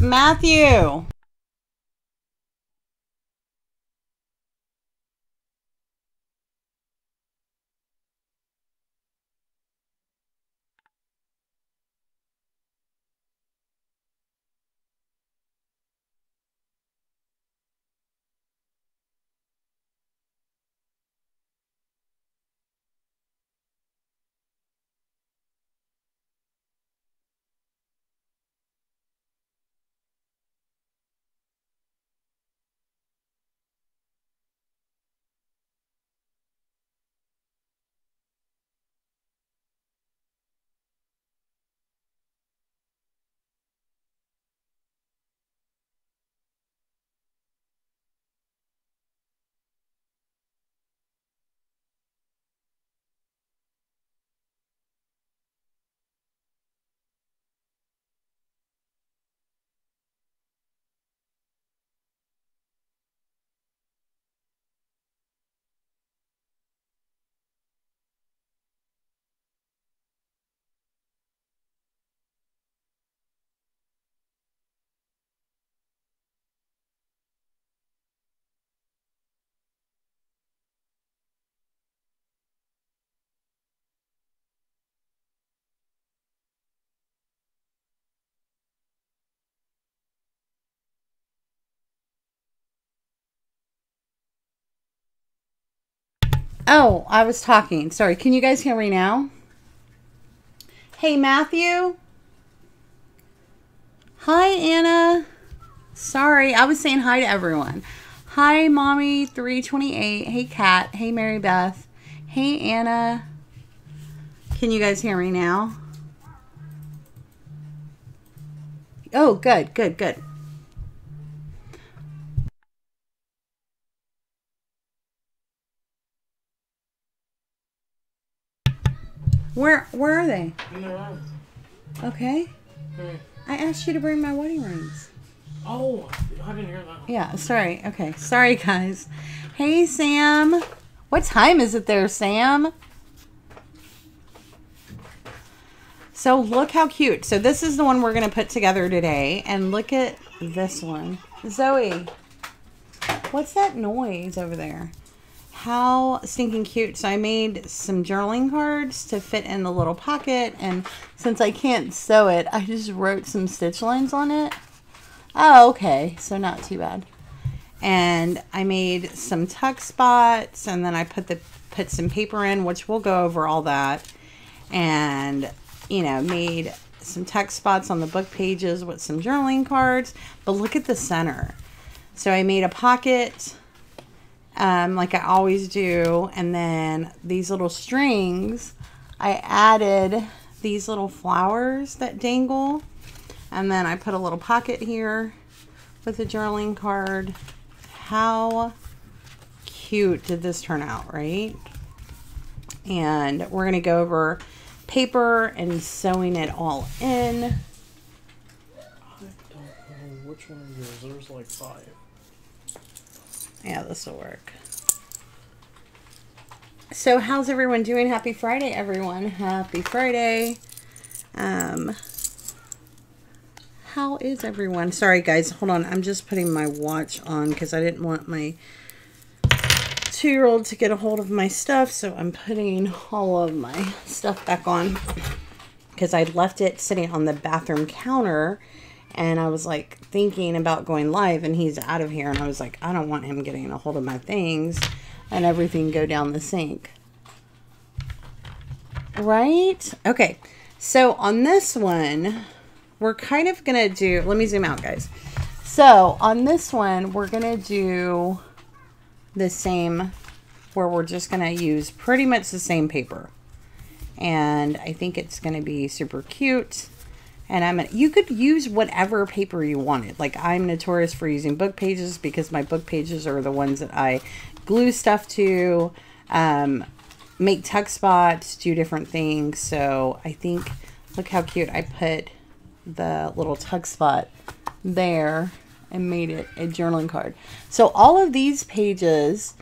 Matthew. Oh, I was talking. Sorry. Can you guys hear me now? Hey, Matthew. Hi, Anna. Sorry, I was saying hi to everyone. Hi, Mommy 328. Hey, Kat. Hey, Mary Beth. Hey, Anna. Can you guys hear me now? Oh, good, good, good. Where are they? In the room. Okay. Hey. I asked you to bring my wedding rings. Oh, I didn't hear that. Yeah, sorry. Okay, sorry, guys. Hey, Sam. What time is it there, Sam? So look how cute. So this is the one we're going to put together today. And look at this one. Zoe, what's that noise over there? How stinking cute. So I made some journaling cards to fit in the little pocket. And since I can't sew it, I just wrote some stitch lines on it. Oh, okay. So not too bad. And I made some tuck spots. And then I put some paper in, which we'll go over all that. And, you know, made some tuck spots on the book pages with some journaling cards. But look at the center. So I made a pocket like I always do, and then these little strings, I added these little flowers that dangle, and then I put a little pocket here with a journaling card. How cute did this turn out, right? And we're going to go over paper and sewing it all in. I don't know which one are yours. There's like 5. Yeah, this will work. So how's everyone doing? Happy Friday, everyone. Happy Friday. How is everyone? Sorry, guys. Hold on. I'm just putting my watch on because I didn't want my 2-year-old to get a hold of my stuff. So I'm putting all of my stuff back on because I left it sitting on the bathroom counter. And I was like thinking about going live, and he's out of here. And I was like, I don't want him getting a hold of my things and everything go down the sink. Right? Okay. So on this one, we're kind of going to do, let me zoom out, guys. So on this one, we're going to do the same, where we're just going to use pretty much the same paper. And I think it's going to be super cute. And you could use whatever paper you wanted. Like, I'm notorious for using book pages because my book pages are the ones that I glue stuff to, make tuck spots, do different things. So I think, look how cute. I put the little tuck spot there and made it a journaling card. So all of these pages,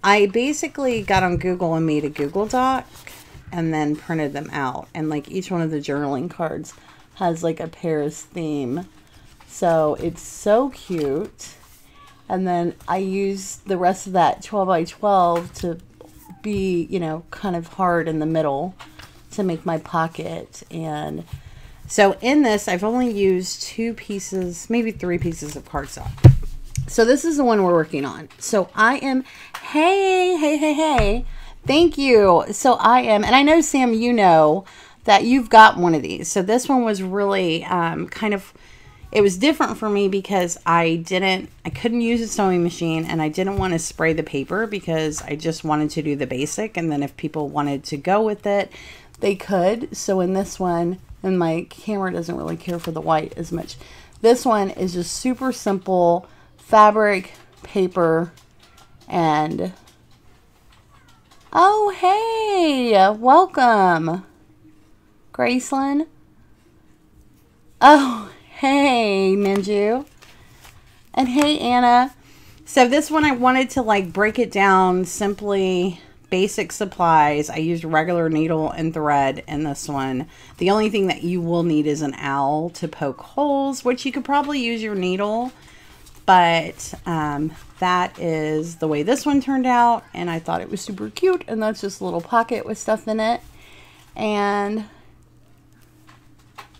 I basically got on Google and made a Google Doc and then printed them out. And like each one of the journaling cards has like a Paris theme. So it's so cute. And then I use the rest of that 12 by 12 to be, you know, kind of hard in the middle to make my pocket. And so in this, I've only used 2 pieces, maybe 3 pieces of cardstock. So this is the one we're working on. So I am, hey. Thank you. So I am, and I know, Sam, you know that you've got one of these. So this one was really kind of, it was different for me because I couldn't use a sewing machine, and I didn't want to spray the paper because I just wanted to do the basic. And then if people wanted to go with it, they could. So in this one, and my camera doesn't really care for the white as much. This one is just super simple fabric, paper, and oh, hey, welcome, Graceland. Oh, hey, Minju. And hey, Anna. So this one I wanted to like break it down simply. Basic supplies. I used regular needle and thread in this one. The only thing that you will need is an owl to poke holes, which you could probably use your needle. But that is the way this one turned out. And I thought it was super cute. And that's just a little pocket with stuff in it. And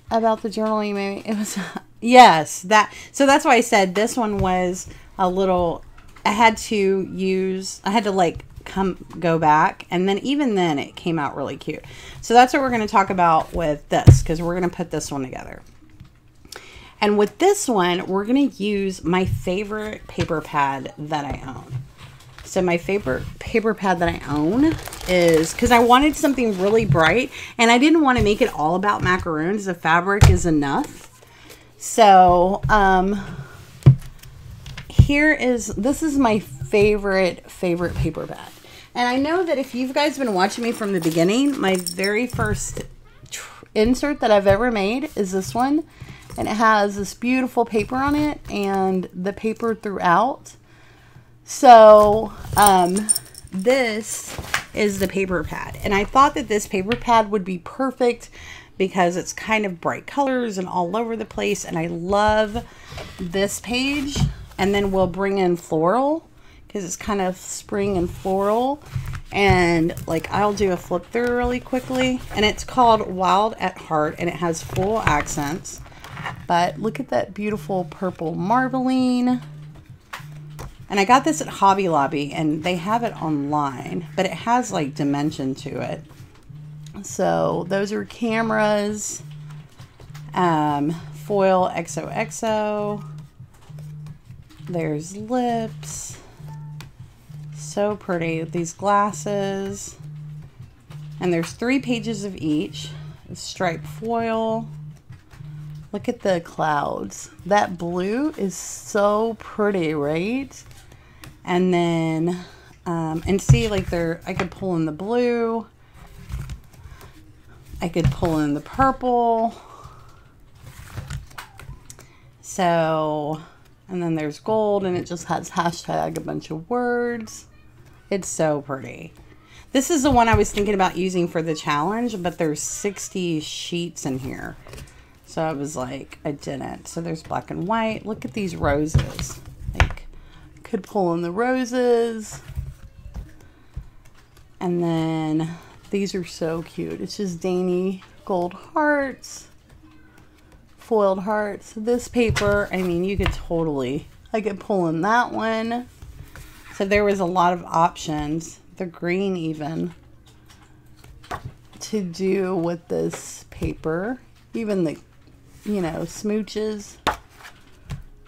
about the journal you made, it was, yes, so that's why I said this one was a little, I had to like go back, and then even then it came out really cute. So that's what we're going to talk about with this, because we're going to put this one together. And with this one, we're going to use my favorite paper pad that I own. So my favorite paper pad that I own is, because I wanted something really bright, and I didn't want to make it all about macaroons. The fabric is enough. So this is my favorite paper pad. And I know that if you guys been watching me from the beginning, my very first insert that I've ever made is this one. And it has this beautiful paper on it and the paper throughout. So this is the paper pad. And I thought that this paper pad would be perfect because it's kind of bright colors and all over the place. And I love this page. And then we'll bring in floral because it's kind of spring and floral. And like I'll do a flip through really quickly. And it's called Wild at Heart, and it has full accents. But look at that beautiful purple marbling. And I got this at Hobby Lobby, and they have it online, but it has like dimension to it. So those are cameras, foil XOXO. There's lips. So pretty. These glasses. And there's 3 pages of each. Striped foil. Look at the clouds. That blue is so pretty, right? And then, and see, like I could pull in the blue. I could pull in the purple. So, and then there's gold, and it just has hashtag a bunch of words. It's so pretty. This is the one I was thinking about using for the challenge, but there's 60 sheets in here. So I was like, I didn't. So there's black and white. Look at these roses. Like, could pull in the roses. And then these are so cute. It's just dainty gold hearts. Foiled hearts. This paper, I mean, you could totally, I could pull in that one. So there was a lot of options. The green even. To do with this paper. Even the, you know, smooches,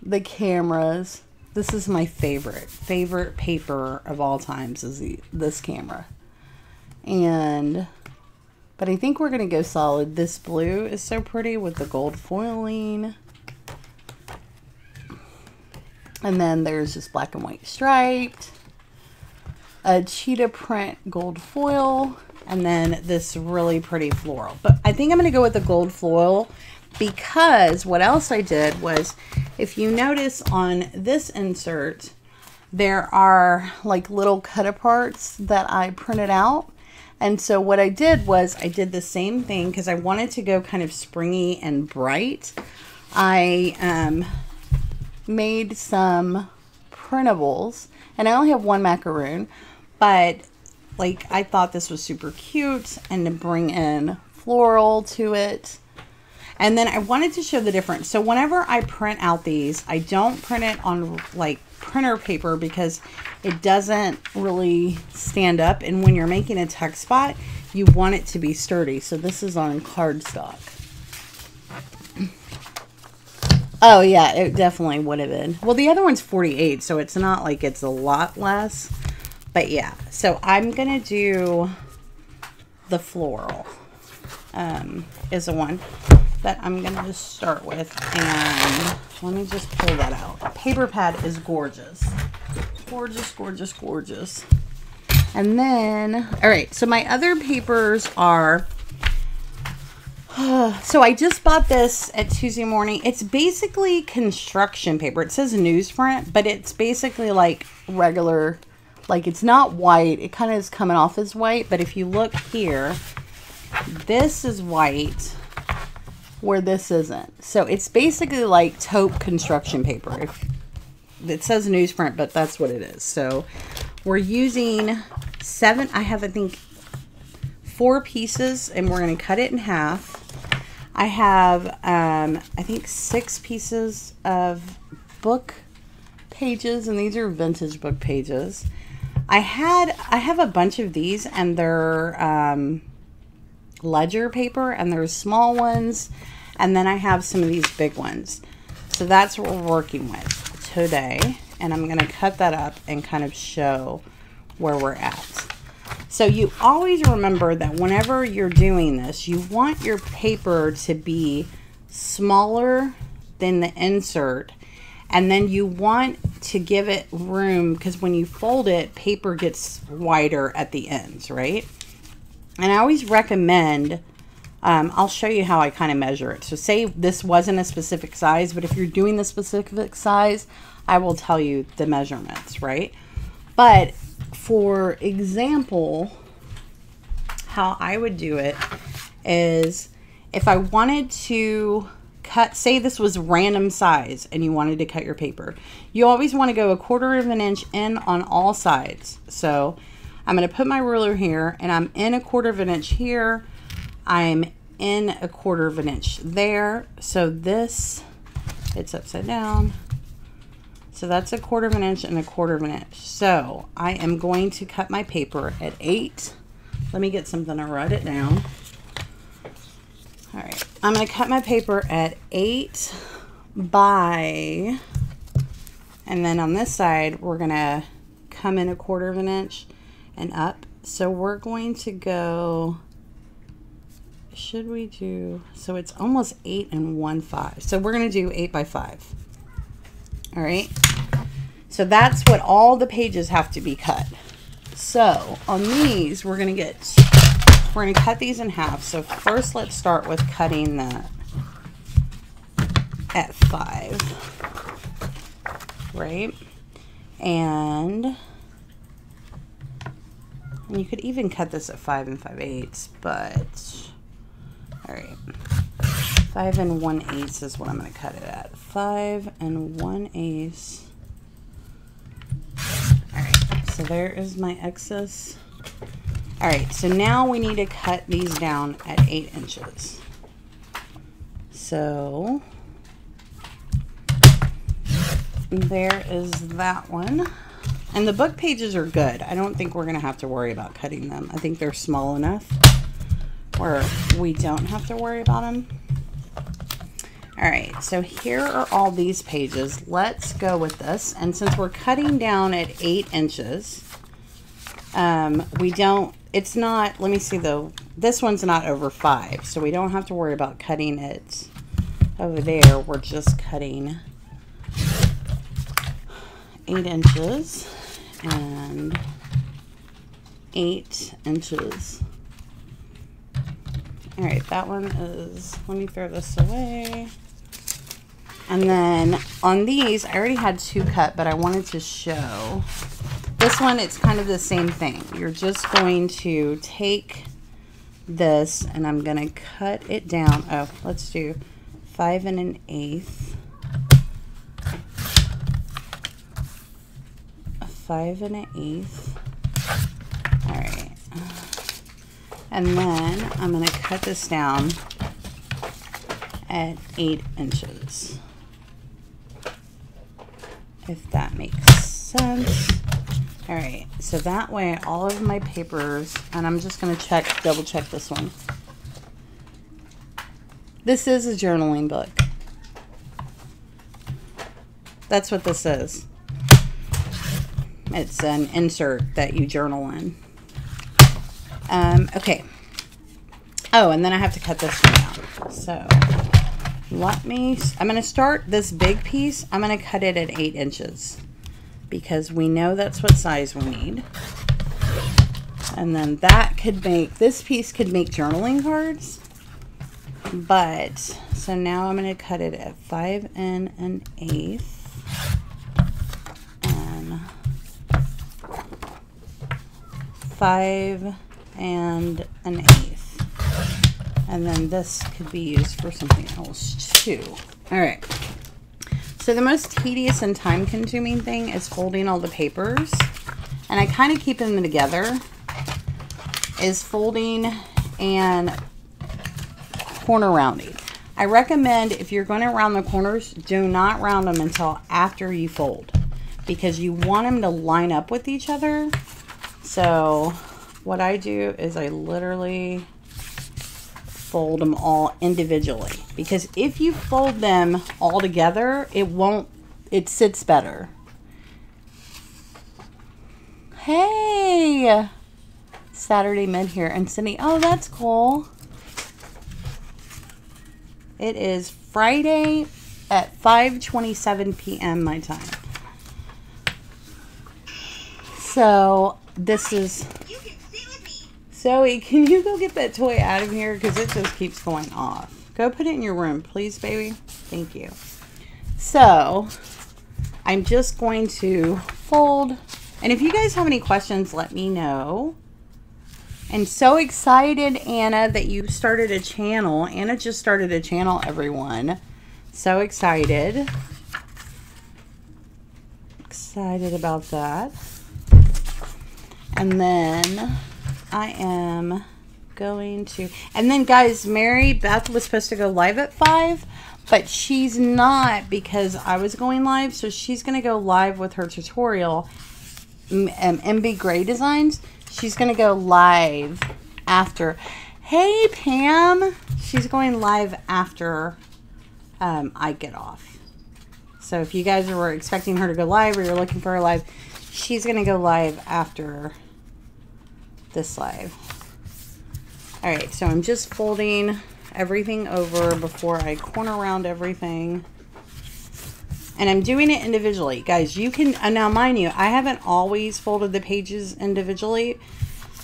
the cameras. This is my favorite paper of all times is this camera. But I think we're going to go solid. This blue is so pretty with the gold foiling. And then there's just black and white striped. A cheetah print gold foil. And then this really pretty floral. But I think I'm going to go with the gold foil because what else I did was, if you notice on this insert, there are like little cut aparts that I printed out. And so what I did was I did the same thing because I wanted to go kind of springy and bright. I made some printables, and I only have one macaroon, but like I thought this was super cute and to bring in floral to it. And then I wanted to show the difference. So whenever I print out these, I don't print it on like printer paper because it doesn't really stand up. And when you're making a tuck spot, you want it to be sturdy. So this is on cardstock. Oh yeah, it definitely would have been. Well, the other one's 48, so it's not like it's a lot less. But yeah, so I'm going to do the floral is the one that I'm going to just start with. And let me just pull that out. Paper pad is gorgeous. Gorgeous, gorgeous, gorgeous. And then, all right, so my other papers are... So I just bought this at Tuesday morning. It's basically construction paper. It says newsprint, but it's basically like regular, like it's not white. It kind of is coming off as white, but if you look here, this is white where this isn't. So it's basically like taupe construction paper. It says newsprint, but that's what it is. So we're using I think 4 pieces, and we're going to cut it in half. I have, I think 6 pieces of book pages, and these are vintage book pages. I have a bunch of these, and they're ledger paper, and there's small ones, and then I have some of these big ones. So that's what we're working with today, and I'm going to cut that up and kind of show where we're at. So you always remember that whenever you're doing this, you want your paper to be smaller than the insert, and then you want to give it room, because when you fold it, paper gets wider at the ends, right? And I always recommend, I'll show you how I kind of measure it. So say this wasn't a specific size, but if you're doing the specific size, I will tell you the measurements, right? But for example, how I would do it is if I wanted to cut, say this was random size and you wanted to cut your paper, you always want to go 1/4 of an inch in on all sides. So I'm going to put my ruler here, and I'm in 1/4 of an inch here. I'm in 1/4 of an inch there. So this, it's upside down. So that's 1/4 of an inch and 1/4 of an inch. So I am going to cut my paper at 8. Let me get something to write it down. All right, I'm going to cut my paper at 8 by, and then on this side, we're going to come in 1/4 of an inch and up. So we're going to go, should we do, so it's almost 8 and 1/5. So we're going to do 8 by 5. All right. So that's what all the pages have to be cut. So on these, we're going to cut these in half. So first let's start with cutting that at 5. Right? And you could even cut this at 5 and 5/8, but all right. 5 and 1/8 is what I'm going to cut it at. 5 and 1/8. All right, so there is my excess. All right, so now we need to cut these down at 8 inches. So there is that one. And the book pages are good. I don't think we're going to have to worry about cutting them. I think they're small enough where we don't have to worry about them. All right, so here are all these pages. Let's go with this. And since we're cutting down at 8 inches, we don't, it's not, let me see though, this one's not over 5, so we don't have to worry about cutting it over there. We're just cutting 8 inches and 8 inches. All right, that one is, let me throw this away. And then on these, I already had 2 cut, but I wanted to show. This one, it's kind of the same thing. You're just going to take this, and I'm going to cut it down. Oh, let's do 5 1/8, 5 1/8. All right. And then I'm going to cut this down at 8 inches. If that makes sense. All right, so that way all of my papers, and I'm just going to double check this one. This is a journaling book. That's what this is. It's an insert that you journal in. Okay. Oh, and then I have to cut this one out. So I'm going to start this big piece. I'm going to cut it at 8 inches because we know that's what size we need. And then this piece could make journaling cards. But, so now I'm going to cut it at 5 1/8. And 5 1/8. And then this could be used for something else too. All right. So the most tedious and time-consuming thing is folding all the papers. And I kind of keep them together. Is folding and corner rounding. I recommend if you're going to round the corners, do not round them until after you fold. Because you want them to line up with each other. So what I do is I literally fold them all individually, because if you fold them all together, it sits better. Hey, Saturday Mid here and Sydney. Oh, that's cool. It is Friday at 5:27 p.m. my time. So this is Zoe, can you go get that toy out of here? Because it just keeps going off. Go put it in your room, please, baby. Thank you. So, I'm just going to fold. And if you guys have any questions, let me know. And so excited, Anna, that you started a channel. Anna just started a channel, everyone. So excited. Excited about that. And then I am going to, and then guys, Mary Beth was supposed to go live at 5, but she's not because I was going live. So she's going to go live with her tutorial, MB Gray Designs. She's going to go live after. Hey, Pam. She's going live after I get off. So if you guys were expecting her to go live or you're looking for her live, she's going to go live after this live. All right, so I'm just folding everything over before I corner round everything. And I'm doing it individually. Guys, you can, now mind you, I haven't always folded the pages individually,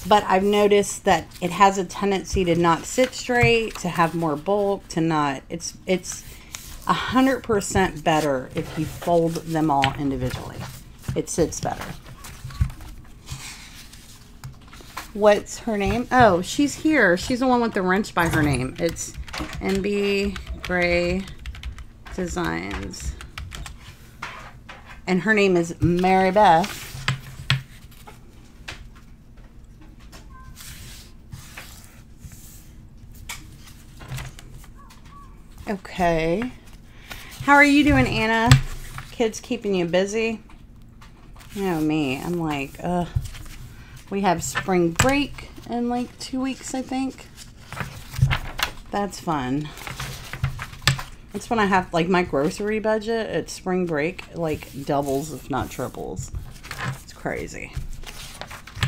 but I've noticed that it has a tendency to not sit straight, to have more bulk, to not, it's 100% better if you fold them all individually. It sits better. What's her name? Oh, she's here. She's the one with the wrench by her name. It's MB Gray Designs. And her name is Mary Beth. Okay. How are you doing, Anna? Kids keeping you busy? You know me. I'm like, ugh. We have spring break in like 2 weeks, I think. That's fun. It's when I have like my grocery budget at spring break, like doubles if not triples. It's crazy.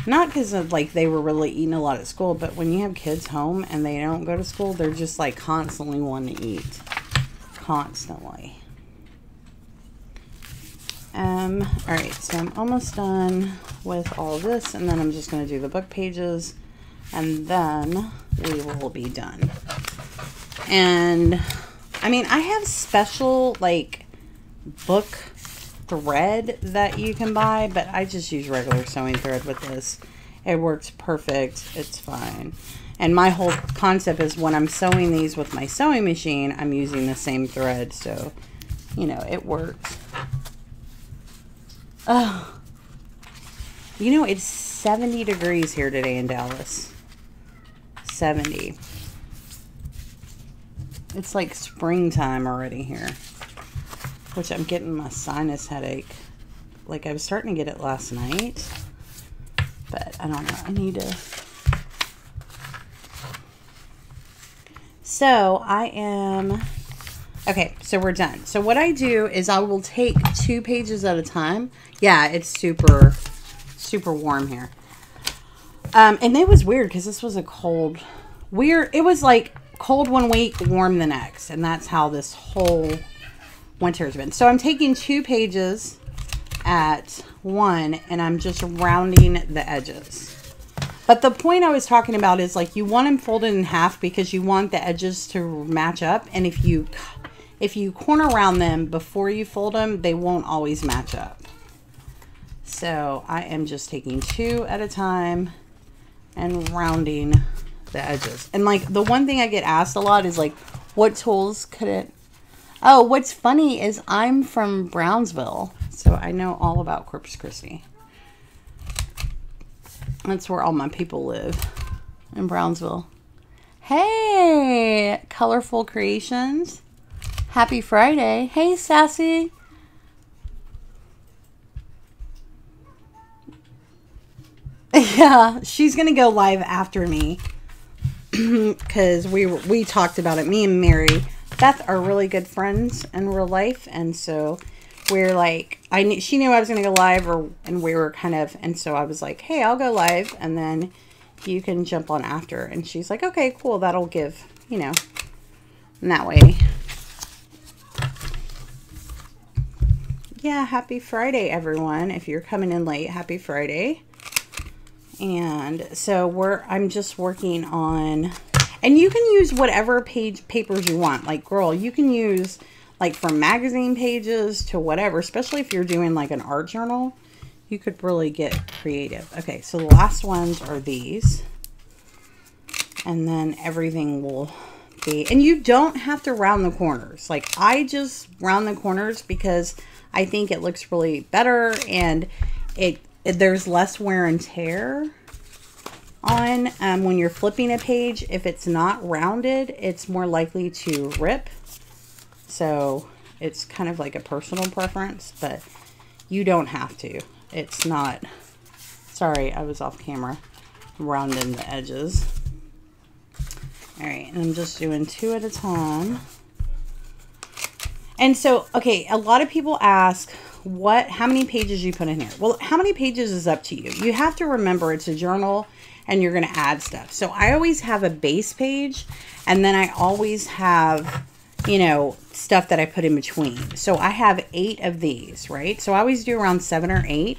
Not because of like they were really eating a lot at school, but when you have kids home and they don't go to school, they're just like constantly wanting to eat. Constantly. Alright, so I'm almost done with all this, and then I'm just going to do the book pages, and then we will be done. And, I mean, I have special, like, book thread that you can buy, but I just use regular sewing thread with this. It works perfect. It's fine. And my whole concept is when I'm sewing these with my sewing machine, I'm using the same thread. So, you know, it works. Oh, you know, it's 70 degrees here today in Dallas. 70. It's like springtime already here. Which I'm getting my sinus headache. Like I was starting to get it last night. But I don't know. I need to... So I am... Okay, so we're done. So what I do is I will take 2 pages at a time. Yeah, it's super, super warm here. And it was weird because this was a cold... It was like cold one week, warm the next. And that's how this whole winter has been. So I'm taking 2 pages at one and I'm just rounding the edges. But the point I was talking about is like you want them folded in half because you want the edges to match up. And if you corner round them before you fold them, they won't always match up. So I am just taking 2 at a time and rounding the edges. And like the one thing I get asked a lot is like, what tools could it... Oh, what's funny is I'm from Brownsville. So I know all about Corpus Christi. That's where all my people live, in Brownsville. Hey, Colorful Creations. Happy Friday. Hey, Sassy. Yeah, she's going to go live after me. Because we talked about it. Me and Mary Beth are really good friends in real life. And so... we're like, she knew I was going to go live, and we were kind of, and so I was like, hey, I'll go live, and then you can jump on after. And she's like, okay, cool, that'll give, you know, and that way. Yeah, happy Friday, everyone. If you're coming in late, happy Friday. And so I'm just working on, and you can use whatever papers you want. Like, girl, you can use... like from magazine pages to whatever, especially if you're doing like an art journal, you could really get creative. Okay, so the last ones are these. And then everything will be, and you don't have to round the corners. Like I just round the corners because I think it looks really better and there's less wear and tear on when you're flipping a page. If it's not rounded, it's more likely to rip. So it's kind of like a personal preference, but you don't have to. It's not, sorry, I was off camera, rounding the edges. All right, and I'm just doing 2 at a time. And so, okay, a lot of people ask how many pages you put in here. Well, how many pages is up to you. You have to remember it's a journal and you're going to add stuff. So I always have a base page, and then I always have, you know, stuff that I put in between. So I have 8 of these, right? So I always do around 7 or 8,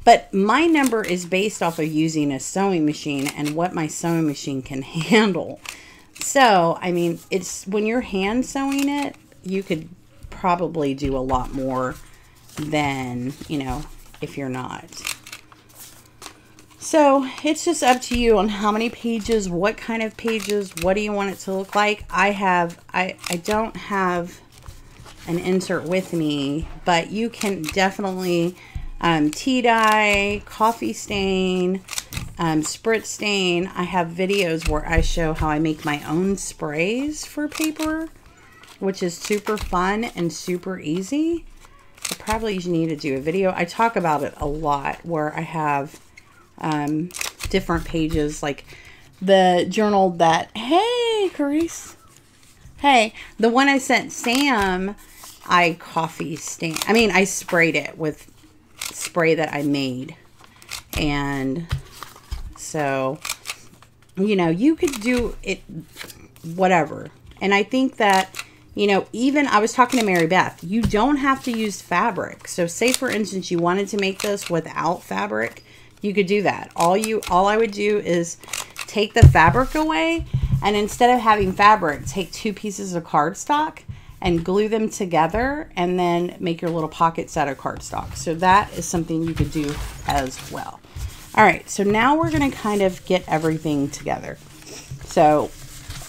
but my number is based off of using a sewing machine and what my sewing machine can handle. So, I mean, it's when you're hand sewing it, you could probably do a lot more than, you know, if you're not. So it's just up to you on how many pages, what kind of pages, what do you want it to look like. I don't have an insert with me, but you can definitely tea dye, coffee stain, spritz stain. I have videos where I show how I make my own sprays for paper, which is super fun and super easy. I probably need to do a video. I talk about it a lot where I have different pages, like the journal that, hey, Carice. Hey, the one I sent Sam, I sprayed it with spray that I made. And so, you know, you could do it, whatever. And I think that, you know, even I was talking to Mary Beth, you don't have to use fabric. So say for instance, you wanted to make this without fabric, you could do that. All I would do is take the fabric away, and instead of having fabric, take 2 pieces of cardstock and glue them together, and then make your little pockets out of cardstock. So that is something you could do as well. All right, so now we're going to kind of get everything together. So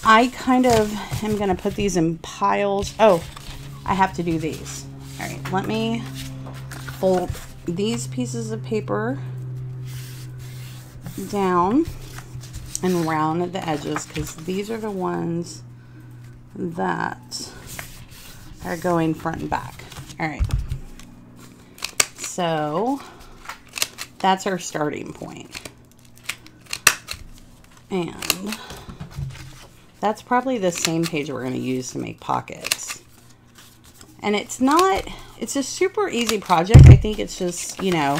I kind of am going to put these in piles. Oh, I have to do these. All right, let me fold these pieces of paper down and round at the edges, because these are the ones that are going front and back. All right, so that's our starting point. And that's probably the same page we're going to use to make pockets. And it's a super easy project. I think it's just, you know,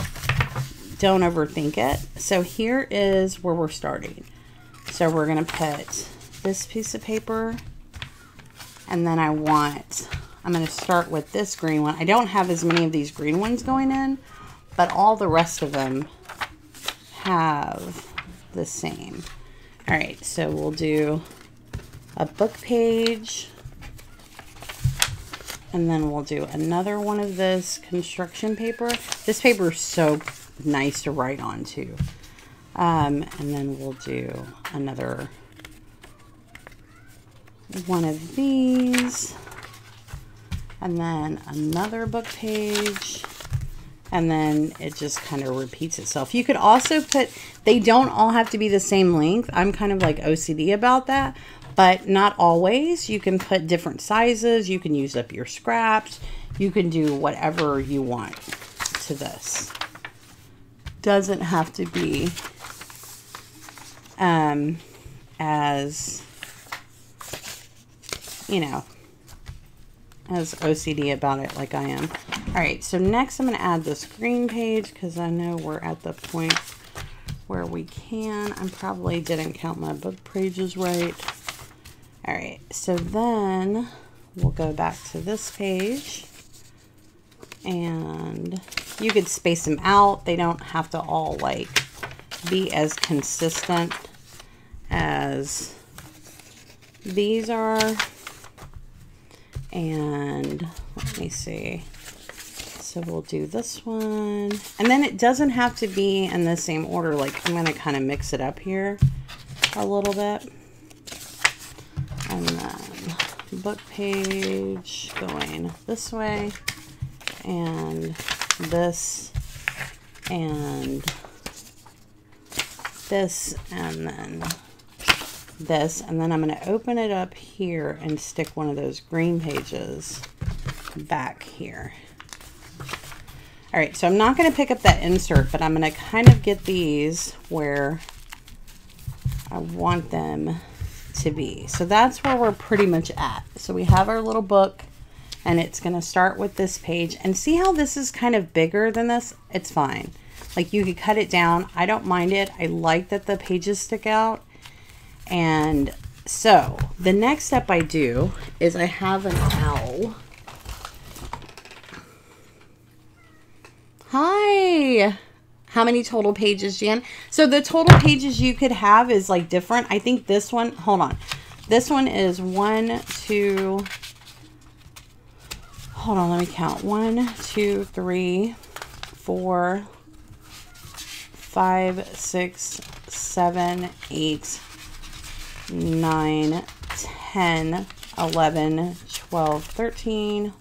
don't overthink it. So here is where we're starting. So we're going to put this piece of paper, and then I'm going to start with this green one. I don't have as many of these green ones going in, but all the rest of them have the same. All right, so we'll do a book page, and then we'll do another one of this construction paper. This paper is so nice to write on too. And then we'll do another one of these, and then another book page, and then it just kind of repeats itself. You could also put, they don't all have to be the same length. I'm kind of like OCD about that, but not always. You can put different sizes. You can use up your scraps. You can do whatever you want to this. Doesn't have to be as, you know, as OCD about it like I am. All right, so next I'm going to add this green page, because I know we're at the point where we can. I probably didn't count my book pages right. All right, so then we'll go back to this page, and you could space them out. They don't have to all like be as consistent as these are. And let me see. So we'll do this one. And then it doesn't have to be in the same order. Like, I'm going to kind of mix it up here a little bit. And then book page going this way. And this. And this. And then this. And then I'm going to open it up here and stick one of those green pages back here. All right, so I'm not going to pick up that insert, but I'm going to kind of get these where I want them to be. So that's where we're pretty much at. So we have our little book, and it's going to start with this page. And see how this is kind of bigger than this? It's fine. Like, you could cut it down. I don't mind it. I like that the pages stick out. And so the next step I do is I have an owl. Hi. How many total pages, Jan? So the total pages you could have is like different. I think this one, hold on. This one is 1, 2, hold on, let me count. 1, 2, 3, 4, 5, 6, 7, 8, 9, 10, 11, 12, 13,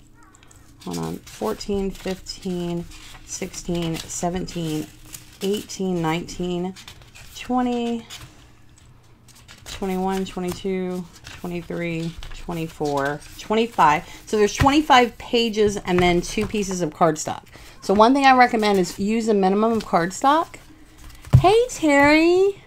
hold on, 14, 15, 16, 17, 18, 19, 20, 21, 22, 23, 24, 25. So there's 25 pages and then 2 pieces of cardstock. So one thing I recommend is use a minimum of cardstock. Hey, Terry.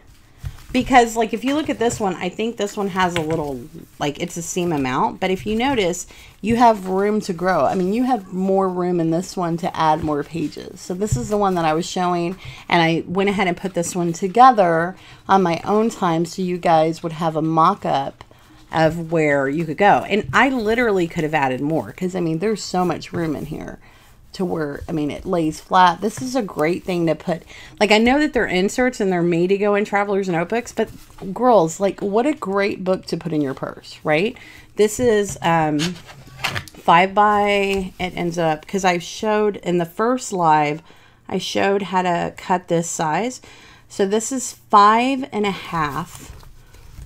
Because, like, if you look at this one, I think this one has a little, like, it's the same amount. But if you notice, you have room to grow. I mean, you have more room in this one to add more pages. So this is the one that I was showing. And I went ahead and put this one together on my own time so you guys would have a mock-up of where you could go. And I literally could have added more because, I mean, there's so much room in here to where, I mean, it lays flat. This is a great thing to put, like, I know that they're inserts and they're made to go in travelers notebooks, but girls, like, what a great book to put in your purse, right? This is 5 by, it ends up, because I showed in the first live, I showed how to cut this size. So this is 5.5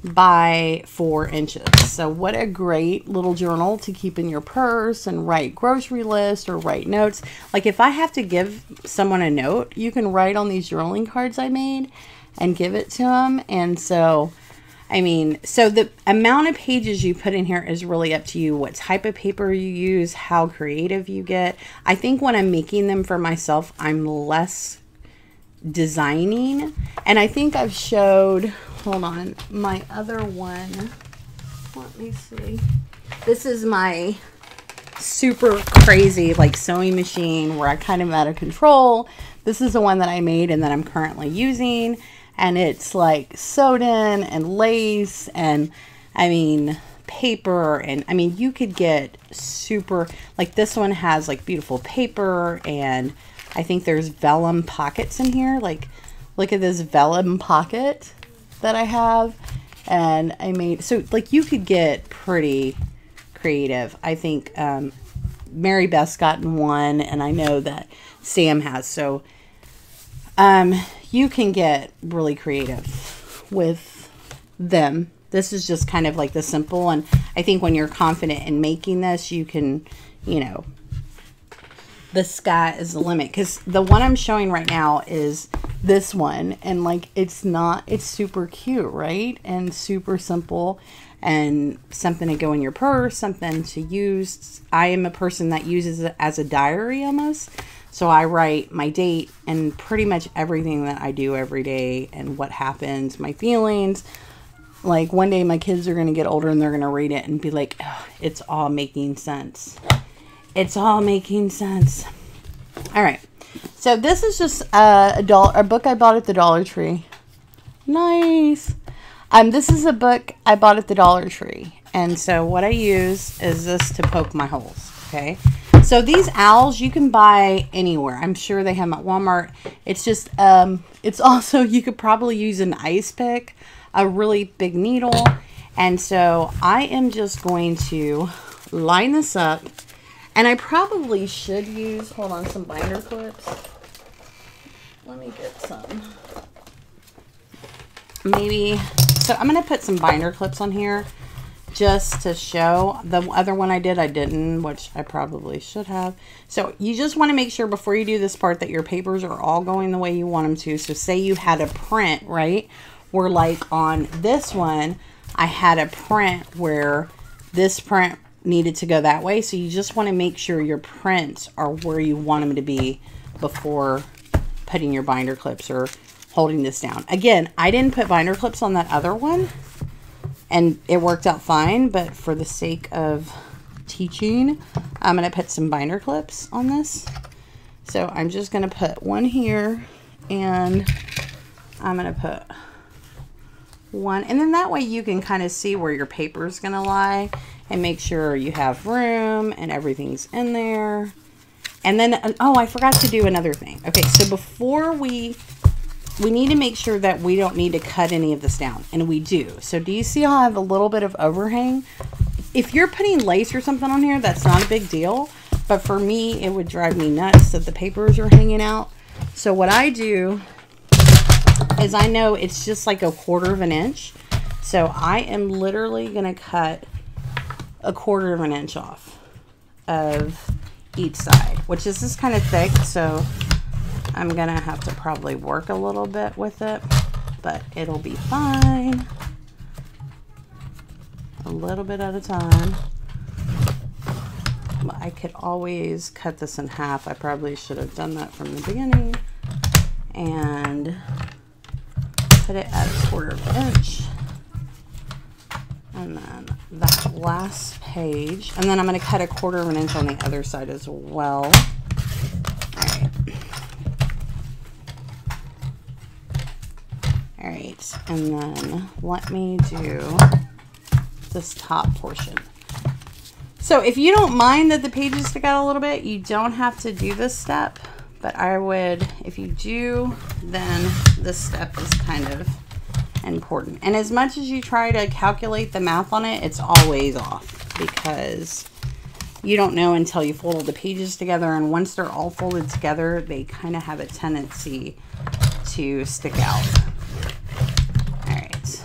by 4 inches. So what a great little journal to keep in your purse and write grocery lists or write notes. Like if I have to give someone a note, you can write on these journaling cards I made and give it to them. And so, I mean, so the amount of pages you put in here is really up to you, what type of paper you use, how creative you get. I think when I'm making them for myself, I'm less designing. And I think I've showed, hold on, my other one. Let me see. This is my super crazy like sewing machine where I kind of out of control. This is the one that I made and that I'm currently using. And it's like sewed in and lace and I mean paper, and I mean you could get super, like this one has like beautiful paper, and I think there's vellum pockets in here. Like look at this vellum pocket that I have, and I made, so like you could get pretty creative. I think Mary Beth's gotten one, and I know that Sam has. So you can get really creative with them. This is just kind of like the simple, and I think when you're confident in making this, you can, you know, the sky is the limit. Because the one I'm showing right now is this one, and like it's super cute, right? And super simple, and something to go in your purse, something to use. I am a person that uses it as a diary almost. So I write my date and pretty much everything that I do every day and what happens, my feelings. Like one day my kids are going to get older and they're going to read it and be like, oh, it's all making sense. It's all making sense. All right. So this is just a book I bought at the Dollar Tree. Nice. This is a book I bought at the Dollar Tree. And so what I use is this to poke my holes. Okay. So these owls you can buy anywhere. I'm sure they have them at Walmart. It's just, it's also, you could probably use an ice pick, a really big needle. And so I am just going to line this up, and I probably should use, hold on, some binder clips. Let me get some. Maybe, so I'm going to put some binder clips on here just to show. The other one I didn't, which I probably should have. So you just want to make sure before you do this part that your papers are all going the way you want them to. So say you had a print, right? Where like on this one, I had a print where this print needed to go that way. So you just want to make sure your prints are where you want them to be before putting your binder clips or holding this down. Again, I didn't put binder clips on that other one, and it worked out fine, but for the sake of teaching, I'm going to put some binder clips on this. So I'm just going to put one here, and I'm going to put one, and then that way you can kind of see where your paper is going to lie and make sure you have room and everything's in there. And then, oh, I forgot to do another thing. Okay, so before we need to make sure that we don't need to cut any of this down, and we do. So do you see how I have a little bit of overhang? If you're putting lace or something on here, that's not a big deal, but for me, it would drive me nuts that the papers are hanging out. So what I do is I know it's just like 1/4 of an inch. So I am literally going to cut 1/4 of an inch off of each side, which is just kind of thick. So I'm going to have to probably work a little bit with it, but it'll be fine. A little bit at a time. I could always cut this in half. I probably should have done that from the beginning. And put it at 1/4 of an inch. And then that last page. And then I'm going to cut 1/4 of an inch on the other side as well. Alright. Alright. And then let me do this top portion. So if you don't mind that the pages stick out a little bit, you don't have to do this step. But I would, if you do, then this step is kind of important. And as much as you try to calculate the math on it, it's always off because you don't know until you fold all the pages together. And once they're all folded together, they kind of have a tendency to stick out. All right.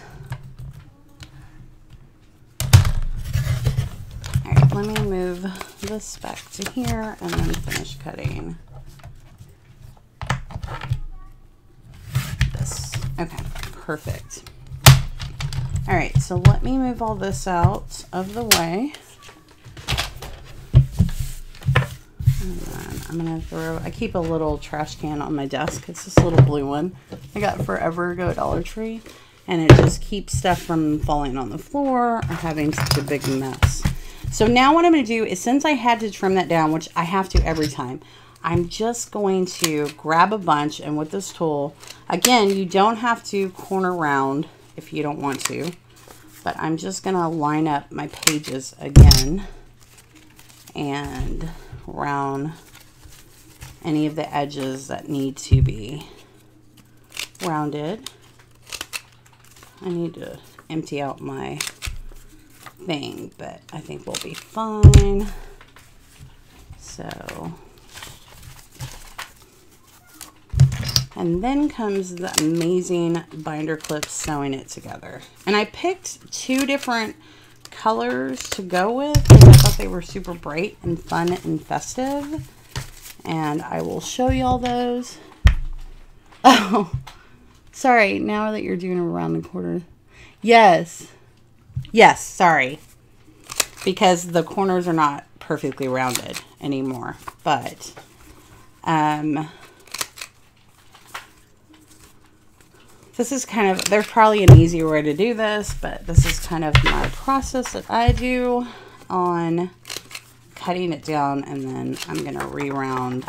let me move this back to here and then finish cutting this. Okay, perfect. All right, so let me move all this out of the way. And then I'm gonna throw, I keep a little trash can on my desk. It's this little blue one I got forever ago at Dollar Tree. And it just keeps stuff from falling on the floor or having such a big mess. So now what I'm going to do is, since I had to trim that down, which I have to every time, I'm just going to grab a bunch, and with this tool, again, you don't have to corner round if you don't want to, but I'm just going to line up my pages again and round any of the edges that need to be rounded. I need to empty out my thing, but I think we'll be fine. So, and then comes the amazing binder clips sewing it together. And I picked 2 different colors to go with because I thought they were super bright and fun and festive. And I will show you all those. Oh, sorry, now that you're doing it around the corner. Yes. Yes, sorry. Because the corners are not perfectly rounded anymore. But, this is kind of, there's probably an easier way to do this, but this is kind of my process that I do on cutting it down, and then I'm going to re-round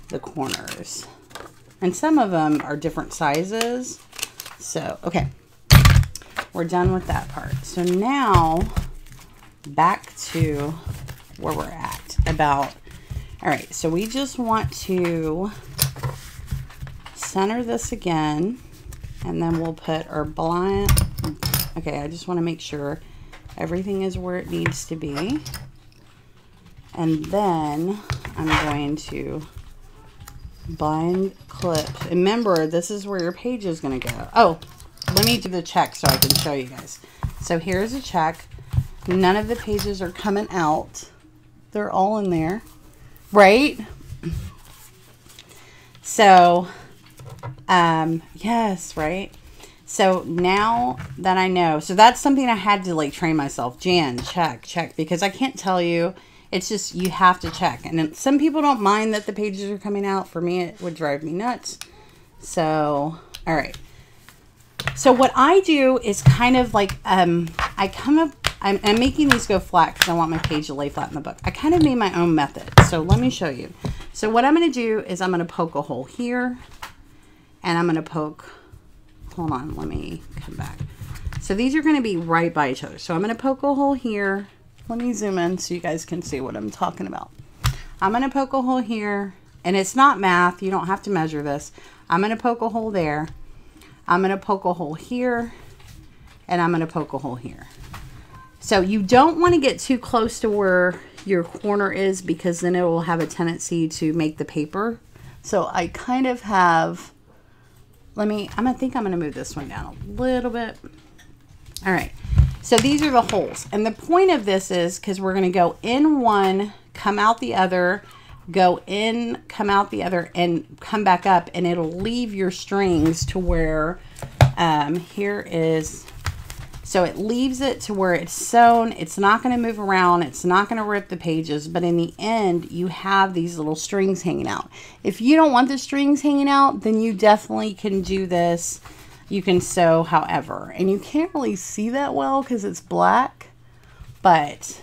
the corners. And some of them are different sizes. So, okay. We're done with that part. So now, back to where we're at. About, all right, so we just want to center this again. And then we'll put our blind. Okay, I just want to make sure everything is where it needs to be. And then I'm going to bind clip. Remember, this is where your page is going to go. Oh, let me do the check so I can show you guys. So here's a check. None of the pages are coming out. They're all in there, right? So, yes, right? So now that I know, so that's something I had to like train myself. Jan, check, because I can't tell you. It's just, you have to check. And then some people don't mind that the pages are coming out. For me, it would drive me nuts. So, all right. So what I do is kind of like, I'm making these go flat because I want my page to lay flat in the book. I kind of made my own method. So let me show you. So what I'm going to do is I'm going to poke a hole here. And I'm going to poke, hold on, let me come back. So these are going to be right by each other. So I'm going to poke a hole here. Let me zoom in so you guys can see what I'm talking about. I'm going to poke a hole here, and it's not math. You don't have to measure this. I'm going to poke a hole there. I'm going to poke a hole here, and I'm going to poke a hole here. So you don't want to get too close to where your corner is because then it will have a tendency to make the paper. So I kind of have, I think I'm going to move this one down a little bit. All right. So these are the holes. And the point of this is because we're going to go in one, come out the other, go in, come out the other, and come back up. And it'll leave your strings to where, here is, so it leaves it to where it's sewn. It's not going to move around. It's not going to rip the pages. But in the end, you have these little strings hanging out. If you don't want the strings hanging out, then you definitely can do this. You can sew however, and you can't really see that well because it's black, but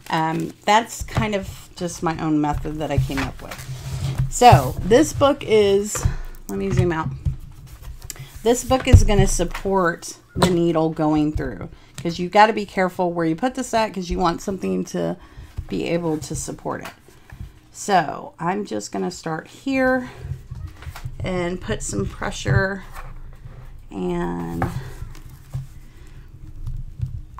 that's kind of just my own method that I came up with. So this book is, let me zoom out. This book is going to support the needle going through because you've got to be careful where you put this at because you want something to be able to support it. So I'm just going to start here and put some pressure and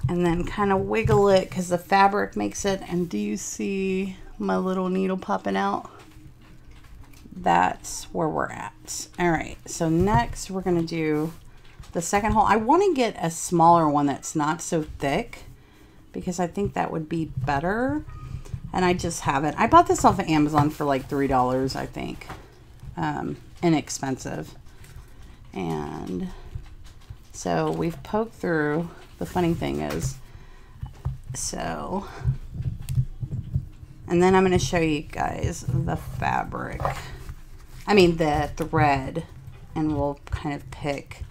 then kind of wiggle it because the fabric makes it. And do you see my little needle popping out? That's where we're at. All right, so next we're going to do the second hole. I want to get a smaller one that's not so thick because I think that would be better. And I just haven't. I bought this off of Amazon for like $3, I think. Inexpensive. And so we've poked through. The funny thing is, so, and then I'm going to show you guys the fabric. I mean the thread, and we'll kind of pick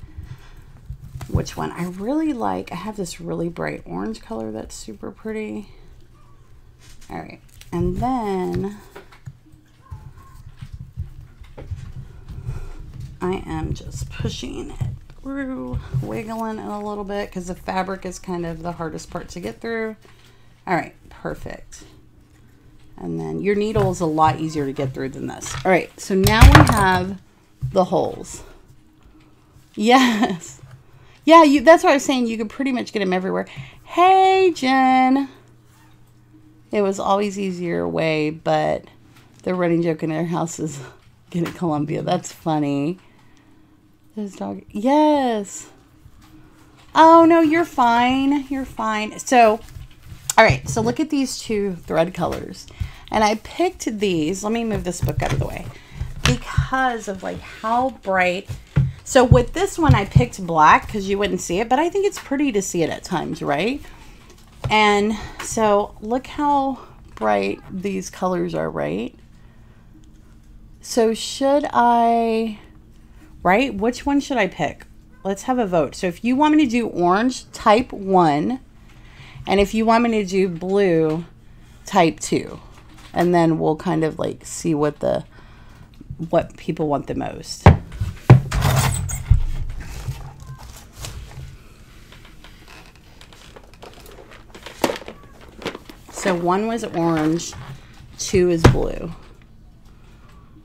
which one. I really like, I have this really bright orange color that's super pretty. All right, and then I am just pushing it through, wiggling it a little bit because the fabric is kind of the hardest part to get through. All right, perfect. And then your needle is a lot easier to get through than this. All right, so now we have the holes. Yes. Yeah, that's what I was saying. You could pretty much get them everywhere. Hey, Jen. It was always easier way, but the running joke in their house is get at Columbia. That's funny. This dog. Yes. Oh, no, you're fine. You're fine. So, all right. So look at these two thread colors. And I picked these. Let me move this book out of the way. Because of like how bright. So with this one, I picked black because you wouldn't see it. But I think it's pretty to see it at times, right? And so look how bright these colors are, right? So should I, right? Which one should I pick? Let's have a vote. So if you want me to do orange, type 1. And if you want me to do blue, type 2. And then we'll kind of like see what people want the most. So 1 was orange, 2 is blue.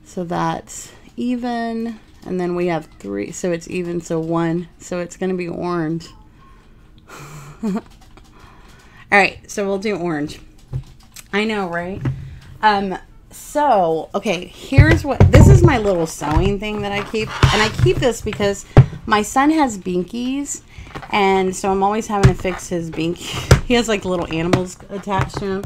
So that's even. And then we have 3, so it's even. So 1, so it's going to be orange. All right, so we'll do orange. I know, right? So, okay, here's what, this is my little sewing thing that I keep. And I keep this because my son has binkies. And so I'm always having to fix his binky. He has like little animals attached to him.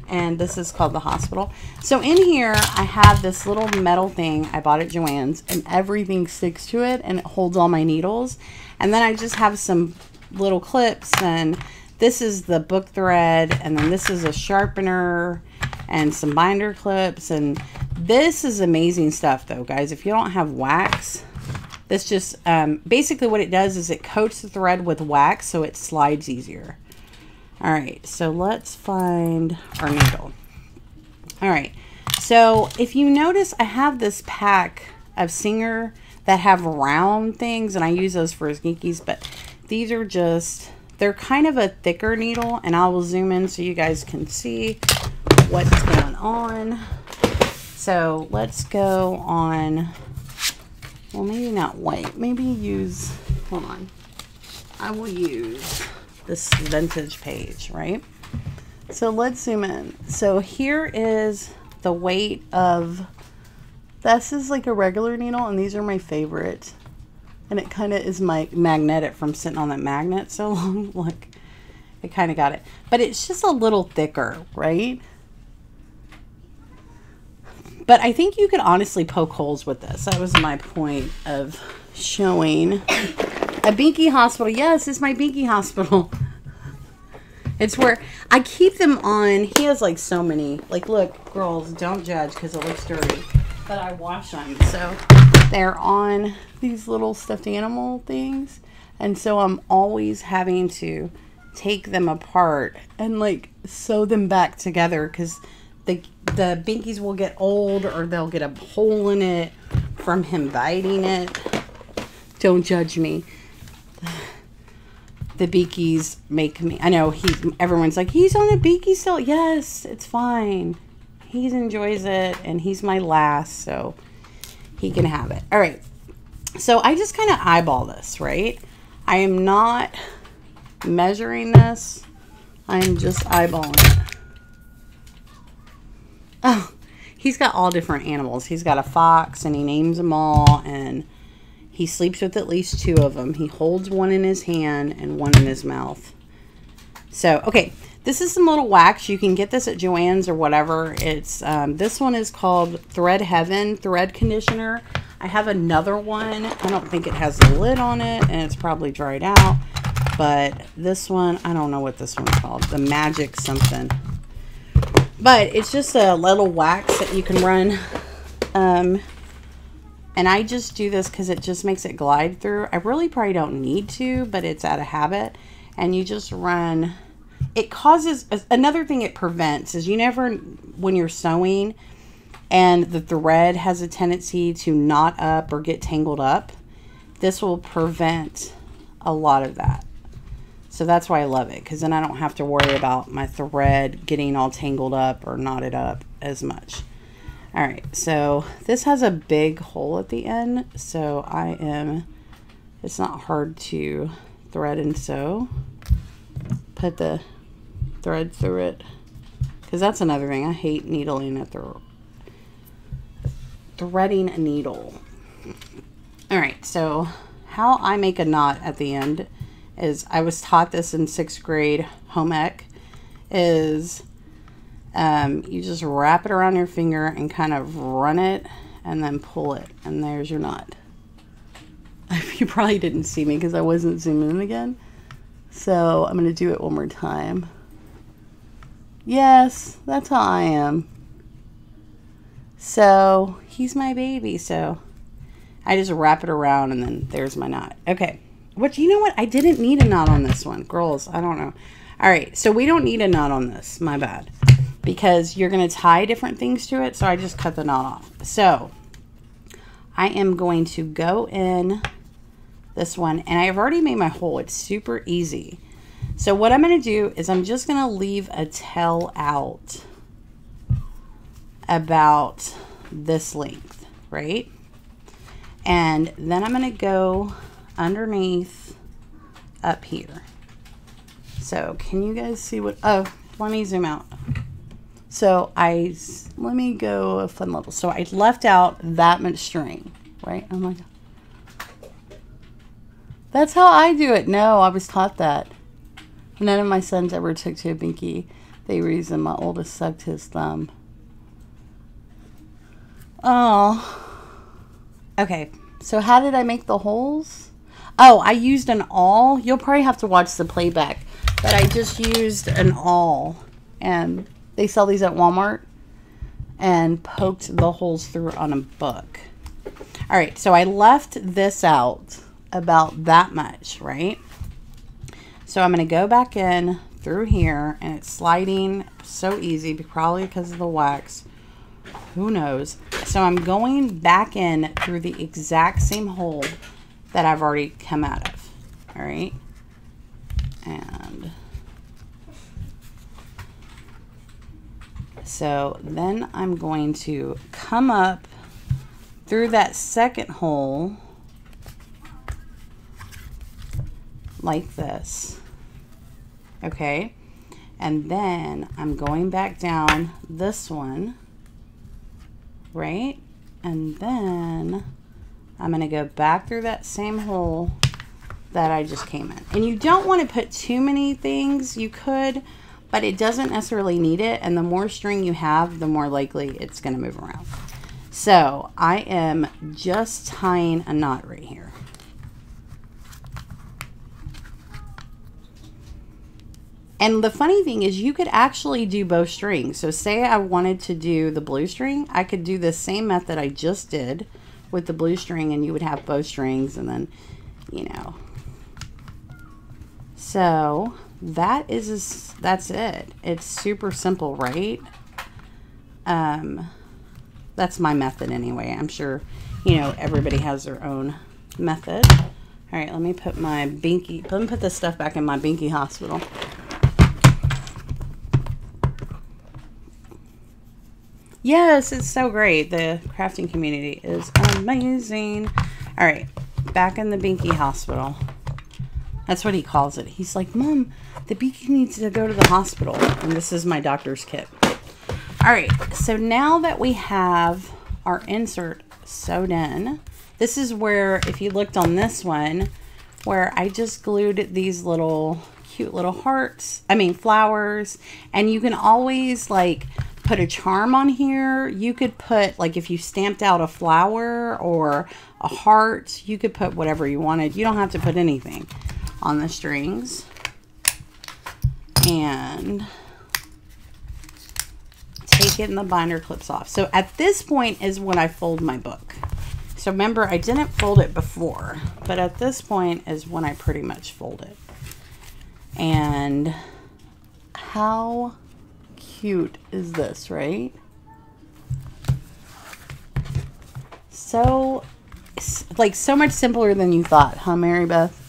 And this is called the hospital. So in here, I have this little metal thing I bought at Joann's. And everything sticks to it. And it holds all my needles. And then I just have some little clips. And this is the book thread. And then this is a sharpener. And some binder clips. And this is amazing stuff though, guys. If you don't have wax, this just, basically what it does is it coats the thread with wax so it slides easier. All right, so let's find our needle. All right, so if you notice, I have this pack of Singer that have round things, and I use those for his geekies, but these are just, they're kind of a thicker needle, and I will zoom in so you guys can see what's going on. So let's go on, well, maybe not white, maybe use, hold on, I will use this vintage page, right? So let's zoom in. So here is the weight of, this is like a regular needle, and these are my favorite. And it kind of is my magnetic from sitting on that magnet so long. Look, it kind of got it. But it's just a little thicker, right? But I think you could honestly poke holes with this. That was my point of showing. A binky hospital. Yes, it's my binky hospital. It's where I keep them on. He has like so many. Like, look, girls, don't judge because it looks dirty. But I wash them. So they're on these little stuffed animal things. And so I'm always having to take them apart and like sew them back together because the binkies will get old or they'll get a hole in it from him biting it. Don't judge me. The binkies make me, I know everyone's like, he's on a binky still. Yes, it's fine. He enjoys it and he's my last, so he can have it. All right. So I just kind of eyeball this, right? I am not measuring this. I'm just eyeballing it. Oh, he's got all different animals. He's got a fox and he names them all, and he sleeps with at least 2 of them. He holds one in his hand and one in his mouth. So, okay. This is some little wax. You can get this at Joann's or whatever. It's this one is called Thread Heaven Thread Conditioner. I have another one. I don't think it has a lid on it, and it's probably dried out. But this one, I don't know what this one's called. The Magic something. But it's just a little wax that you can run. And I just do this because it just makes it glide through. I really probably don't need to, but it's out of habit. And you just run. It causes, another thing it prevents is you never, when you're sewing and the thread has a tendency to knot up or get tangled up, this will prevent a lot of that. So that's why I love it, because then I don't have to worry about my thread getting all tangled up or knotted up as much. All right, so this has a big hole at the end, so it's not hard to thread and sew. Put the thread through it, because that's another thing. I hate needling at the threading a needle. All right, so how I make a knot at the end is, I was taught this in 6th grade home ec, is you just wrap it around your finger and kind of run it and then pull it, and there's your knot. You probably didn't see me because I wasn't zooming in again. So I'm going to do it one more time. Yes, that's how I am. So he's my baby. So I just wrap it around and then there's my knot. Okay. You know what? I didn't need a knot on this one. Girls, I don't know. All right. So we don't need a knot on this. My bad. Because you're going to tie different things to it. So I just cut the knot off. So I am going to go in this one, and I've already made my hole. It's super easy. So what I'm going to do is I'm just going to leave a tail out about this length, right? And then I'm going to go underneath up here. So can you guys see what, oh, let me zoom out. So let me go a fun level. So I left out that much string, right? Oh my God. That's how I do it. No, I was taught that. None of my sons ever took to a binky. The reason my oldest sucked his thumb. Oh. Okay. So how did I make the holes? Oh, I used an awl. You'll probably have to watch the playback. But I just used an awl. And they sell these at Walmart. And poked the holes through on a book. All right. So I left this out about that much, right? So I'm going to go back in through here, and it's sliding so easy, probably because of the wax. Who knows? So I'm going back in through the exact same hole that I've already come out of. All right. And so then I'm going to come up through that second hole like this. Okay. And then I'm going back down this one, right? And then I'm going to go back through that same hole that I just came in. And you don't want to put too many things. You could, but it doesn't necessarily need it. And the more string you have, the more likely it's going to move around. So I am just tying a knot right here. And the funny thing is you could actually do both strings. So say I wanted to do the blue string, I could do the same method I just did with the blue string, and you would have both strings, and then, you know. So that's it. It's super simple, right? That's my method anyway. I'm sure, you know, everybody has their own method. All right, let me put my binky, let me put this stuff back in my binky hospital. Yes, it's so great. The crafting community is amazing. All right, back in the binky hospital. That's what he calls it. He's like, Mom, the binky needs to go to the hospital. And this is my doctor's kit. All right, so now that we have our insert sewed in, this is where, if you looked on this one, where I just glued these little cute little hearts. I mean, flowers. And you can always like put a charm on here. You could put, like, if you stamped out a flower or a heart, you could put whatever you wanted. You don't have to put anything on the strings. And take it and the binder clips off. So at this point is when I fold my book. So remember, I didn't fold it before, but at this point is when I pretty much fold it. And how cute is this, right? So, like, so much simpler than you thought, huh, Mary Beth?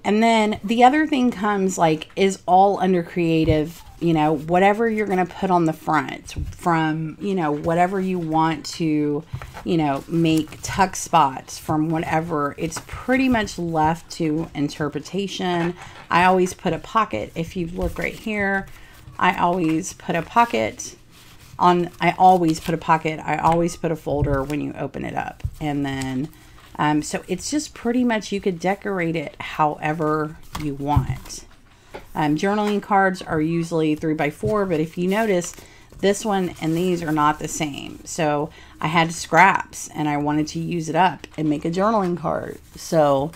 And then the other thing comes, like, is all under creative, you know, whatever you're going to put on the front from, you know, whatever you want to, you know, make tuck spots from whatever. It's pretty much left to interpretation. I always put a pocket. If you look right here, I always put a pocket on. I always put a folder when you open it up. And then so it's just pretty much, you could decorate it however you want. Journaling cards are usually 3x4, but if you notice, this one and these are not the same. So I had scraps and I wanted to use it up and make a journaling card. So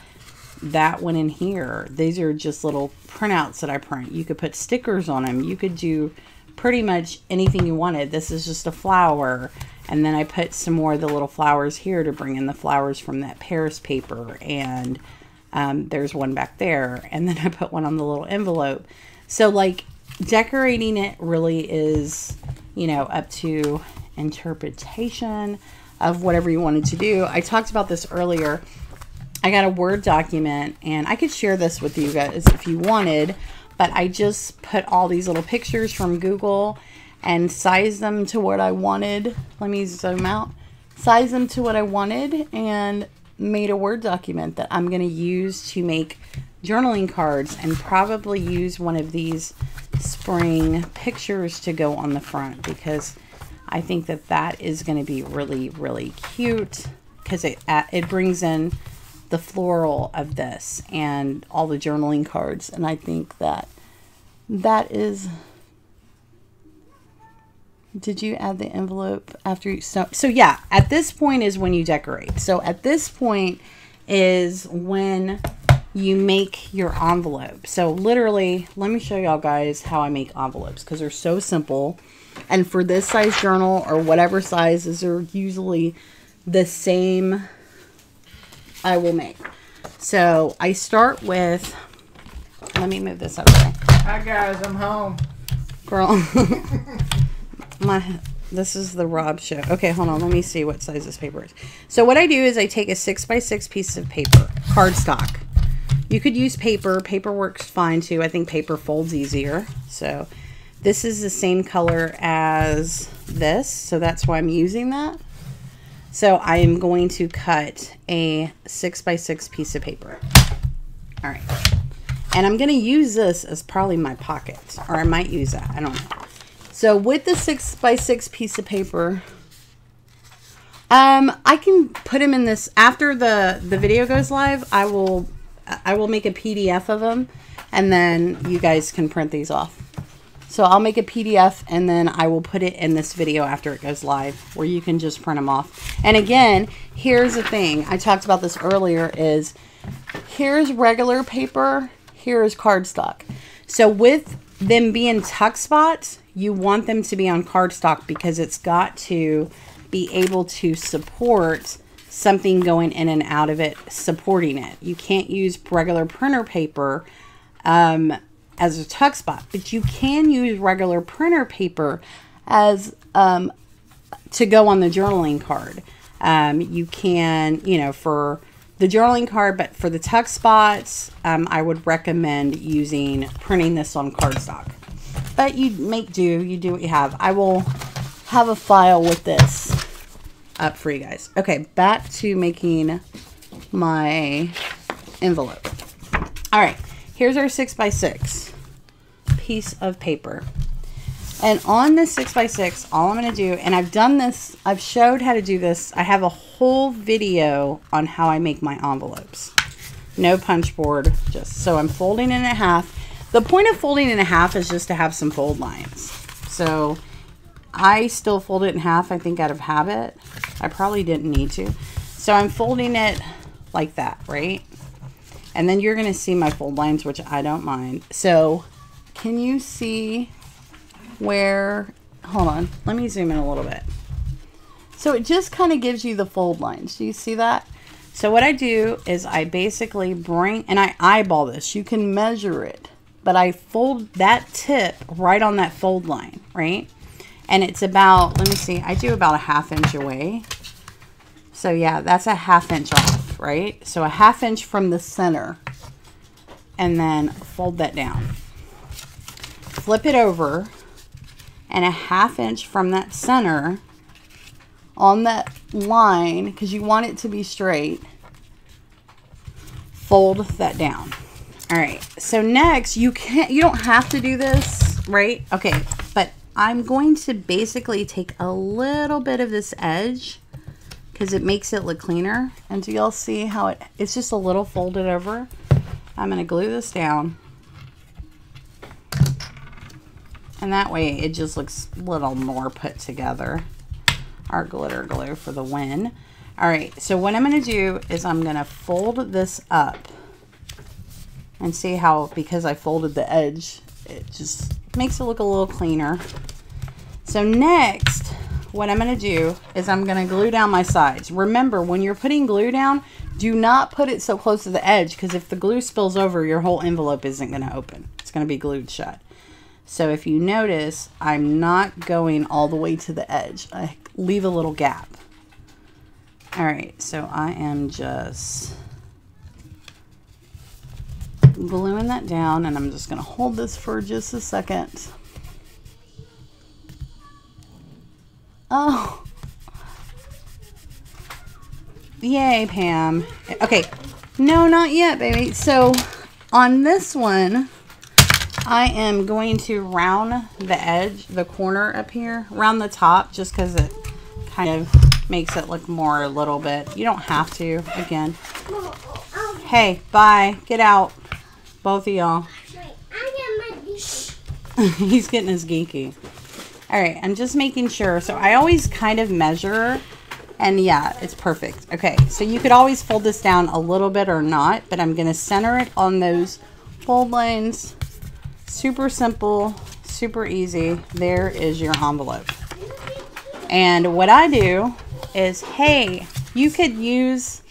that went in here. These are just little printouts that I print. You could put stickers on them. You could do pretty much anything you wanted. This is just a flower. And then I put some more of the little flowers here to bring in the flowers from that Paris paper. And there's one back there. And then I put one on the little envelope. So, like, decorating it really is, you know, up to interpretation of whatever you wanted to do. I talked about this earlier. I got a Word document, and I could share this with you guys if you wanted. But I just put all these little pictures from Google and size them to what I wanted. Let me zoom out. Size them to what I wanted and made a Word document that I'm going to use to make journaling cards, and probably use one of these spring pictures to go on the front, because I think that that is going to be really, really cute, because it brings in the floral of this and all the journaling cards. And I think that that is... Did you add the envelope after you... So yeah, at this point is when you decorate. So at this point is when you make your envelope. So literally, let me show y'all guys how I make envelopes, because they're so simple. And for this size journal, or whatever sizes are usually the same, I will make. So I start with... Let me move this over there. Hi guys, I'm home. Girl... This is the Rob show. Okay, hold on. Let me see what size this paper is. So what I do is I take a 6x6 piece of paper, cardstock. You could use paper. Paper works fine too. I think paper folds easier. So this is the same color as this, so that's why I'm using that. So I am going to cut a 6x6 piece of paper. All right. And I'm going to use this as probably my pocket, or I might use that. I don't know. So with the 6x6 piece of paper, I can put them in this after the video goes live. I will make a PDF of them, and then you guys can print these off. So I'll make a PDF, and then I will put it in this video after it goes live, where you can just print them off. And again, here's the thing. I talked about this earlier, is here's regular paper, here's cardstock. So with them being tuck spots, you want them to be on cardstock, because it's got to be able to support something going in and out of it, supporting it. You can't use regular printer paper as a tuck spot, but you can use regular printer paper as to go on the journaling card. You can, you know, for the journaling card, but for the tuck spots, I would recommend printing this on cardstock. But you make do, you do what you have. I will have a file with this up for you guys. Okay, back to making my envelope. All right, here's our 6x6 piece of paper. And on this 6x6, all I'm going to do, and I've done this, I've showed how to do this. I have a whole video on how I make my envelopes. No punch board. Just so I'm folding it in half. The point of folding it in half is just to have some fold lines. So I still fold it in half, I think out of habit. I probably didn't need to. So I'm folding it like that, right? And then you're going to see my fold lines, which I don't mind. So can you see where, hold on, let me zoom in a little bit. So it just kind of gives you the fold lines. Do you see that? So what I do is I basically bring, and I eyeball this. You can measure it, but I fold that tip right on that fold line, right? And it's about, let me see, I do about a 1/2 inch away. So yeah, that's a 1/2 inch off, right? So a 1/2 inch from the center, and then fold that down. Flip it over, and a 1/2 inch from that center on that line, because you want it to be straight, fold that down. All right, so next, you don't have to do this, right? Okay, but I'm going to basically take a little bit of this edge because it makes it look cleaner. And do y'all see how it's just a little folded over? I'm going to glue this down. And that way it just looks a little more put together. Our glitter glue for the win. All right, so what I'm going to do is I'm going to fold this up. And see how, because I folded the edge, it just makes it look a little cleaner. So next, what I'm going to do is I'm going to glue down my sides. Remember, when you're putting glue down, do not put it so close to the edge, because if the glue spills over, your whole envelope isn't going to open. It's going to be glued shut. So if you notice, I'm not going all the way to the edge. I leave a little gap. All right, so I am just gluing that down, and I'm just going to hold this for just a second. Oh, yay, Pam. Okay, no, not yet, baby. So on this one, I am going to round the edge, the corner up here, round the top, just because it kind of makes it look more a little bit. You don't have to, again. Hey, bye. Get out. Both of y'all. He's getting his geeky. All right, I'm just making sure. So I always kind of measure, and yeah, it's perfect. Okay, so you could always fold this down a little bit or not, but I'm going to center it on those fold lines. Super simple, super easy. There is your envelope. And what I do is, hey, you could use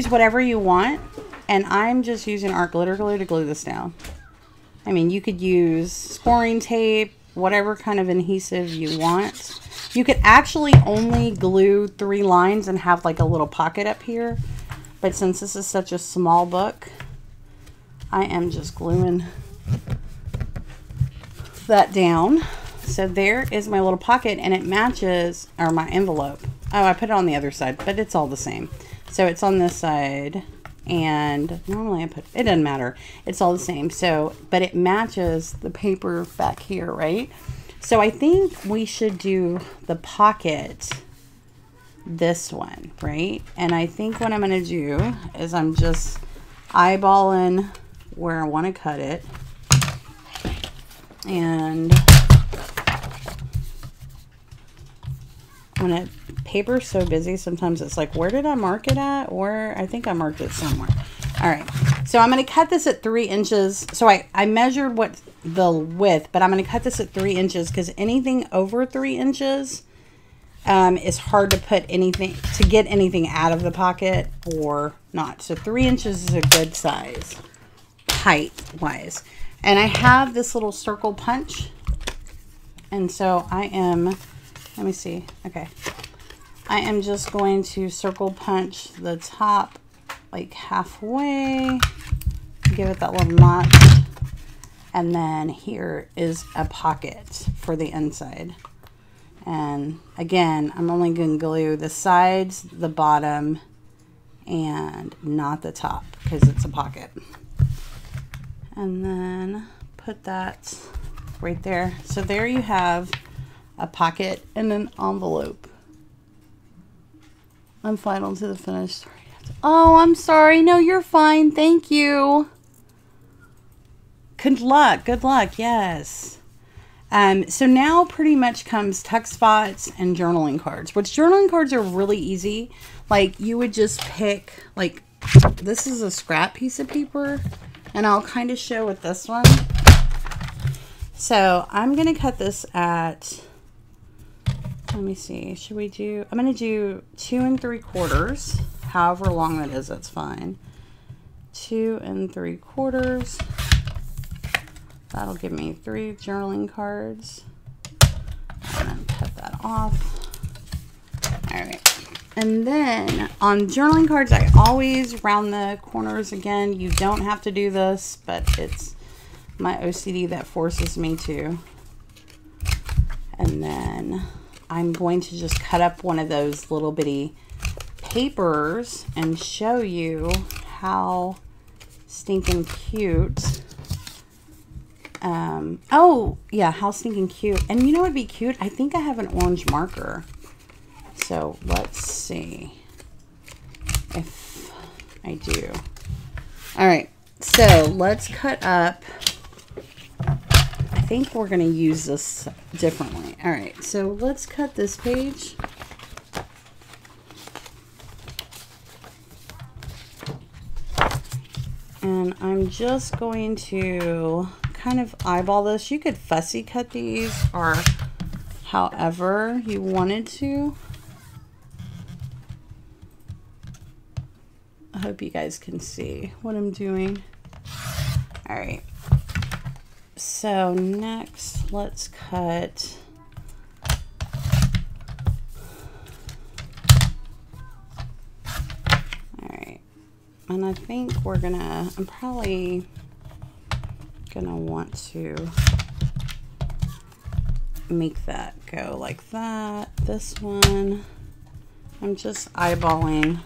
whatever you want, and I'm just using art glitter glue to glue this down. I mean, you could use scoring tape, whatever kind of adhesive you want. You could actually only glue 3 lines and have like a little pocket up here, but since this is such a small book, I am just gluing that down. So there is my little pocket, and it matches, or my envelope. Oh, I put it on the other side, but it's all the same. So it's on this side, and normally I put, it doesn't matter. It's all the same. So, but it matches the paper back here, right? So I think we should do the pocket, this one, right? And I think what I'm going to do is I'm just eyeballing where I want to cut it. And when it paper's so busy, sometimes it's like, where did I mark it at? Or I think I marked it somewhere. All right, so I'm going to cut this at 3 inches. So I measured what the width, but I'm going to cut this at 3 inches because anything over 3 inches is hard to put anything, to get anything out of the pocket or not. So 3 inches is a good size, height wise. And I have this little circle punch. And so I am, let me see. Okay. I am just going to circle punch the top like halfway, give it that little notch. And then here is a pocket for the inside. And again, I'm only going to glue the sides, the bottom, and not the top because it's a pocket. And then put that right there. So there you have a pocket and an envelope. I'm final to the finish. Oh, I'm sorry. No, you're fine. Thank you. Good luck. Good luck. Yes. So now pretty much comes tuck spots and journaling cards, which journaling cards are really easy. Like you would just pick, like this is a scrap piece of paper, and I'll kind of show with this one. So I'm going to cut this at, let me see, should we do, I'm going to do 2 3/4, however long that is, that's fine. 2 3/4. That'll give me 3 journaling cards. And then cut that off. All right. And then on journaling cards, I always round the corners again. You don't have to do this, but it's my OCD that forces me to. And then I'm going to just cut up one of those little bitty papers and show you how stinking cute. Oh yeah, how stinking cute. And you know what'd be cute? I think I have an orange marker. So let's see if I do. All right, so let's cut up. I think we're gonna use this differently. All right, so let's cut this page. And I'm just going to kind of eyeball this. You could fussy cut these or however you wanted to. I hope you guys can see what I'm doing. All right. So next, let's cut. All right. And I think we're gonna, I'm probably gonna want to make that go like that. This one, I'm just eyeballing.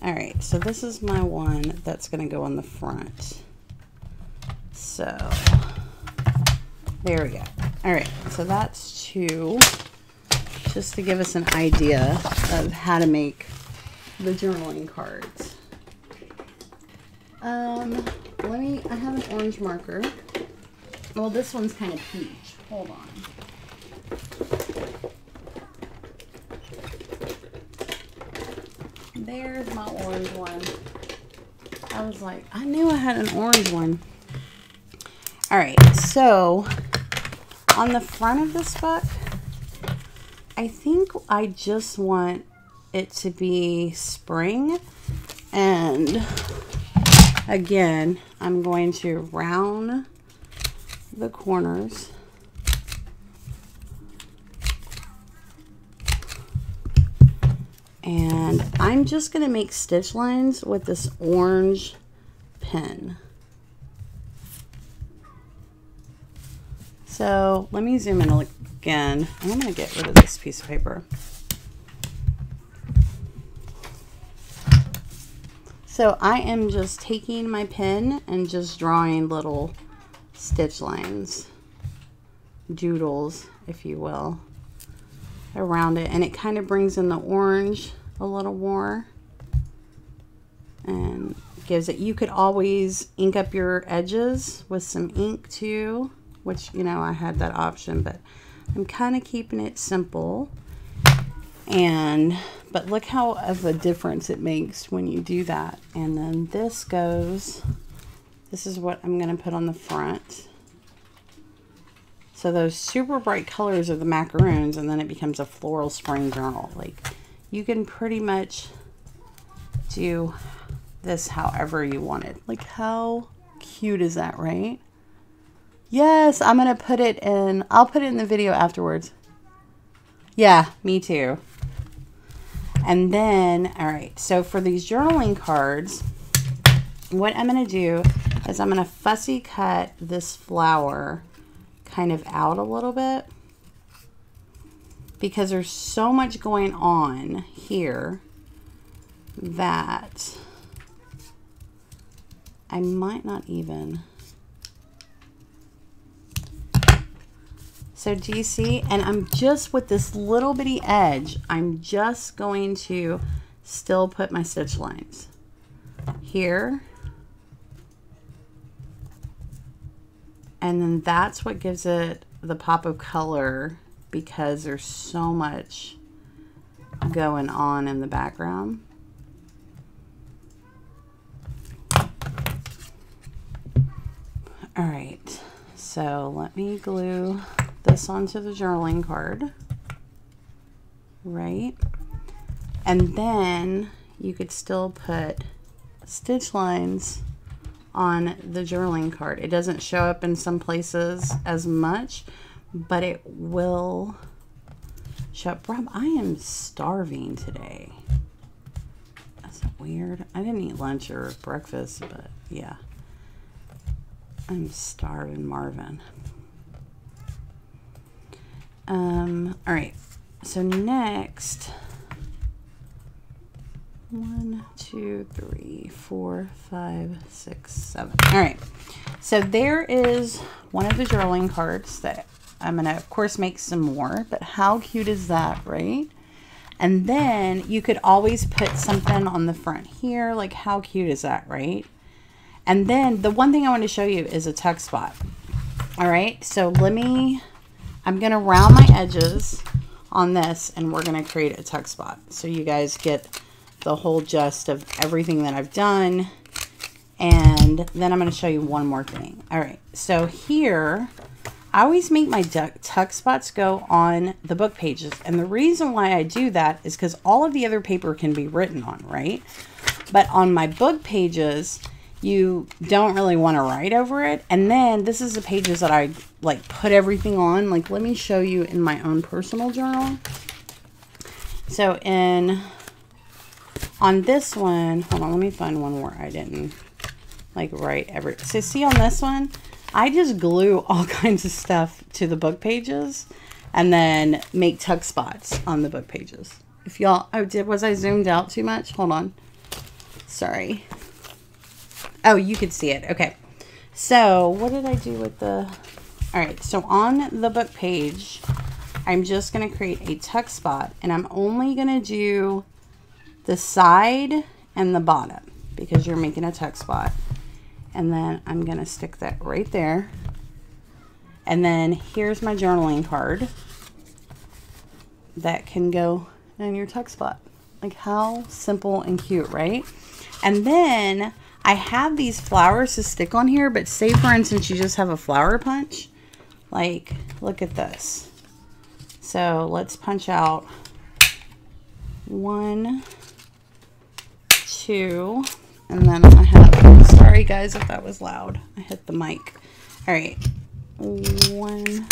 All right, so this is my one that's gonna go on the front. So there we go. All right, so that's 2, just to give us an idea of how to make the journaling cards. I have an orange marker. Well, this one's kind of peach. Hold on. There's my orange one. I was like, I knew I had an orange one. All right, so on the front of this book, I think I just want it to be spring. And again, I'm going to round the corners. And I'm just going to make stitch lines with this orange pen. So let me zoom in again. I'm going to get rid of this piece of paper. So I am just taking my pen and just drawing little stitch lines, doodles, if you will, around it. And it kind of brings in the orange a little more and gives it, you could always ink up your edges with some ink too, which, you know, I had that option, but I'm kind of keeping it simple. And but look how of a difference it makes when you do that. And then this goes, this is what I'm going to put on the front. So those super bright colors are the macaroons, and then it becomes a floral spring journal. Like, you can pretty much do this however you want it. Like, how cute is that, right? Yes, I'm going to put it in, I'll put it in the video afterwards. Yeah, me too. And then, all right, so for these journaling cards, what I'm going to do is I'm going to fussy cut this flower kind of out a little bit, because there's so much going on here that I might not even. So do you see? And I'm just with this little bitty edge, I'm just going to still put my stitch lines here. And then that's what gives it the pop of color, because there's so much going on in the background. All right, so let me glue this onto the journaling card, right? And then you could still put stitch lines on the journaling card. It doesn't show up in some places as much, but it will show up. Rob, I am starving today. That's weird. I didn't eat lunch or breakfast, but yeah. I'm starving, Marvin. All right, so next, 1, 2, 3, 4, 5, 6, 7. All right, so there is one of the journaling cards that I'm gonna, of course, make some more, but how cute is that, right? And then you could always put something on the front here, like how cute is that, right? And then the one thing I want to show you is a tuck spot. All right, so I'm gonna round my edges on this, and we're gonna create a tuck spot so you guys get the whole gist of everything that I've done. And then I'm gonna show you one more thing. All right, so here, I always make my tuck spots go on the book pages. And the reason why I do that is because all of the other paper can be written on, right? But on my book pages, you don't really want to write over it. And then this is the pages that I like put everything on. Like, let me show you in my own personal journal. So on this one, hold on, let me find one where I didn't like write every. So see on this one, I just glue all kinds of stuff to the book pages and then make tuck spots on the book pages. If y'all, was I zoomed out too much? Hold on. Sorry. Oh, you could see it. Okay. So what did I do with the, all right. So on the book page, I'm just going to create a tuck spot, and I'm only going to do the side and the bottom because you're making a tuck spot. And then I'm going to stick that right there. And then here's my journaling card that can go in your tuck spot. Like, how simple and cute, right? And then I have these flowers to stick on here, but say for instance you just have a flower punch. Like, look at this. So let's punch out 1, 2, and then I have, sorry guys if that was loud, I hit the mic. All right, 1.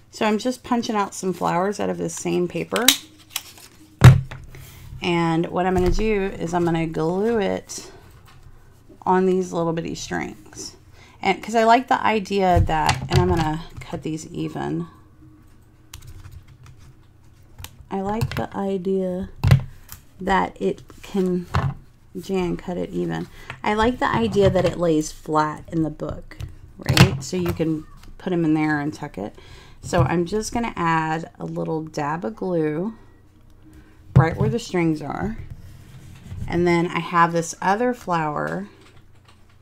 So I'm just punching out some flowers out of this same paper. And what I'm going to do is I'm going to glue it on these little bitty strings. And because I like the idea that, and I'm going to cut these even. I like the idea that it can, Jan, cut it even. I like the idea that it lays flat in the book, right? So you can put them in there and tuck it. So I'm just going to add a little dab of glue right where the strings are. And then I have this other flower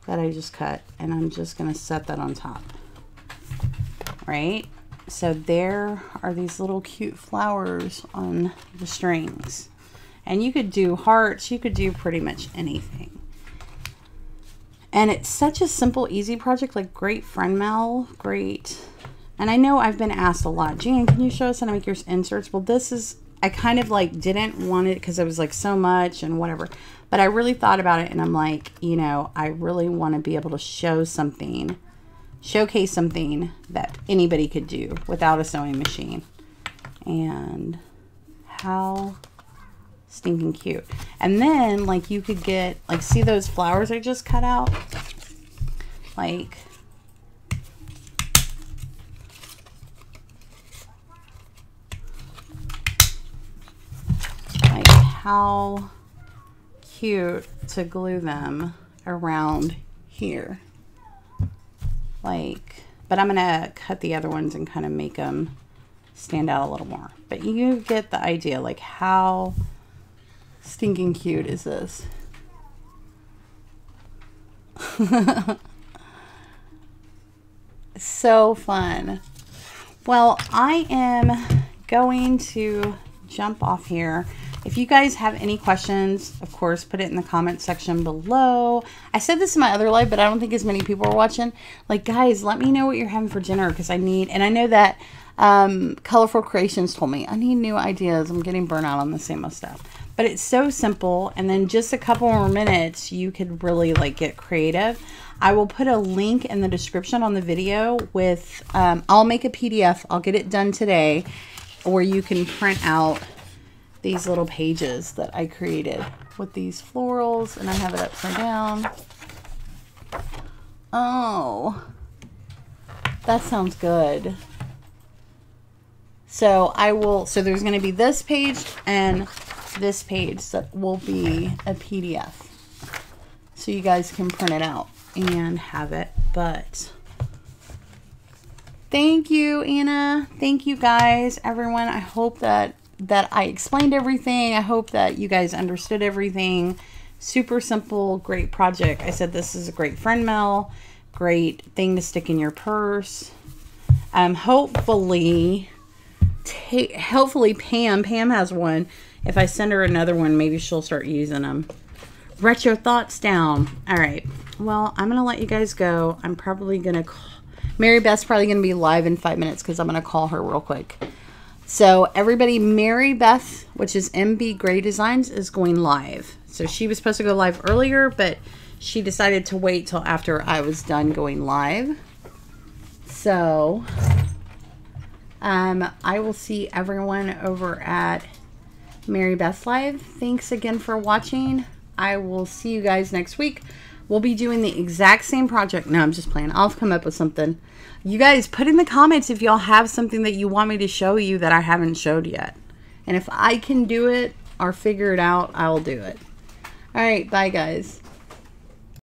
that I just cut, and I'm just going to set that on top, right? So there are these little cute flowers on the strings. And you could do hearts, you could do pretty much anything. And it's such a simple, easy project, like great friend mail, great. And I know I've been asked a lot, Jan, can you show us how to make your inserts? Well, this is, I kind of like didn't want it because it was like so much and whatever. But I really thought about it, and I'm like, you know, I really want to be able to show something, showcase something that anybody could do without a sewing machine. And how stinking cute. And then like you could get, like, see those flowers I just cut out? Like, how cute to glue them around here. Like, But I'm going to cut the other ones and kind of make them stand out a little more. But you get the idea, like how stinking cute is this? So fun. Well, I am going to jump off here. If you guys have any questions, of course, put it in the comment section below. I said this in my other live, but I don't think as many people are watching. Like, guys, let me know what you're having for dinner, because I need, and I know that Colorful Creations told me I need new ideas. I'm getting burnt out on the same old stuff. But it's so simple, and then just a couple more minutes, you could really like get creative. I will put a link in the description on the video with, I'll make a PDF. I'll get it done today, or you can print out these little pages that I created with these florals, and I have it upside down. Oh, that sounds good. So I will, so there's going to be this page and this page that will be a PDF. So you guys can print it out and have it. But thank you, Anna. Thank you guys, everyone. I hope that I explained everything. I hope that you guys understood everything. Super simple, great project. I said this is a great friend mail, great thing to stick in your purse. Hopefully Pam has one. If I send her another one, maybe she'll start using them. Write your thoughts down. All right. Well, I'm going to let you guys go. I'm probably going to call Mary Beth's probably going to be live in 5 minutes, because I'm going to call her real quick. So everybody, Mary Beth, which is MB Gray Designs, is going live. So she was supposed to go live earlier, but she decided to wait till after I was done going live. So I will see everyone over at Mary Beth Live. Thanks again for watching. I will see you guys next week. We'll be doing the exact same project. No, I'm just playing. I'll come up with something. You guys put in the comments if y'all have something that you want me to show you that I haven't showed yet. And if I can do it or figure it out, I'll do it. All right, bye guys.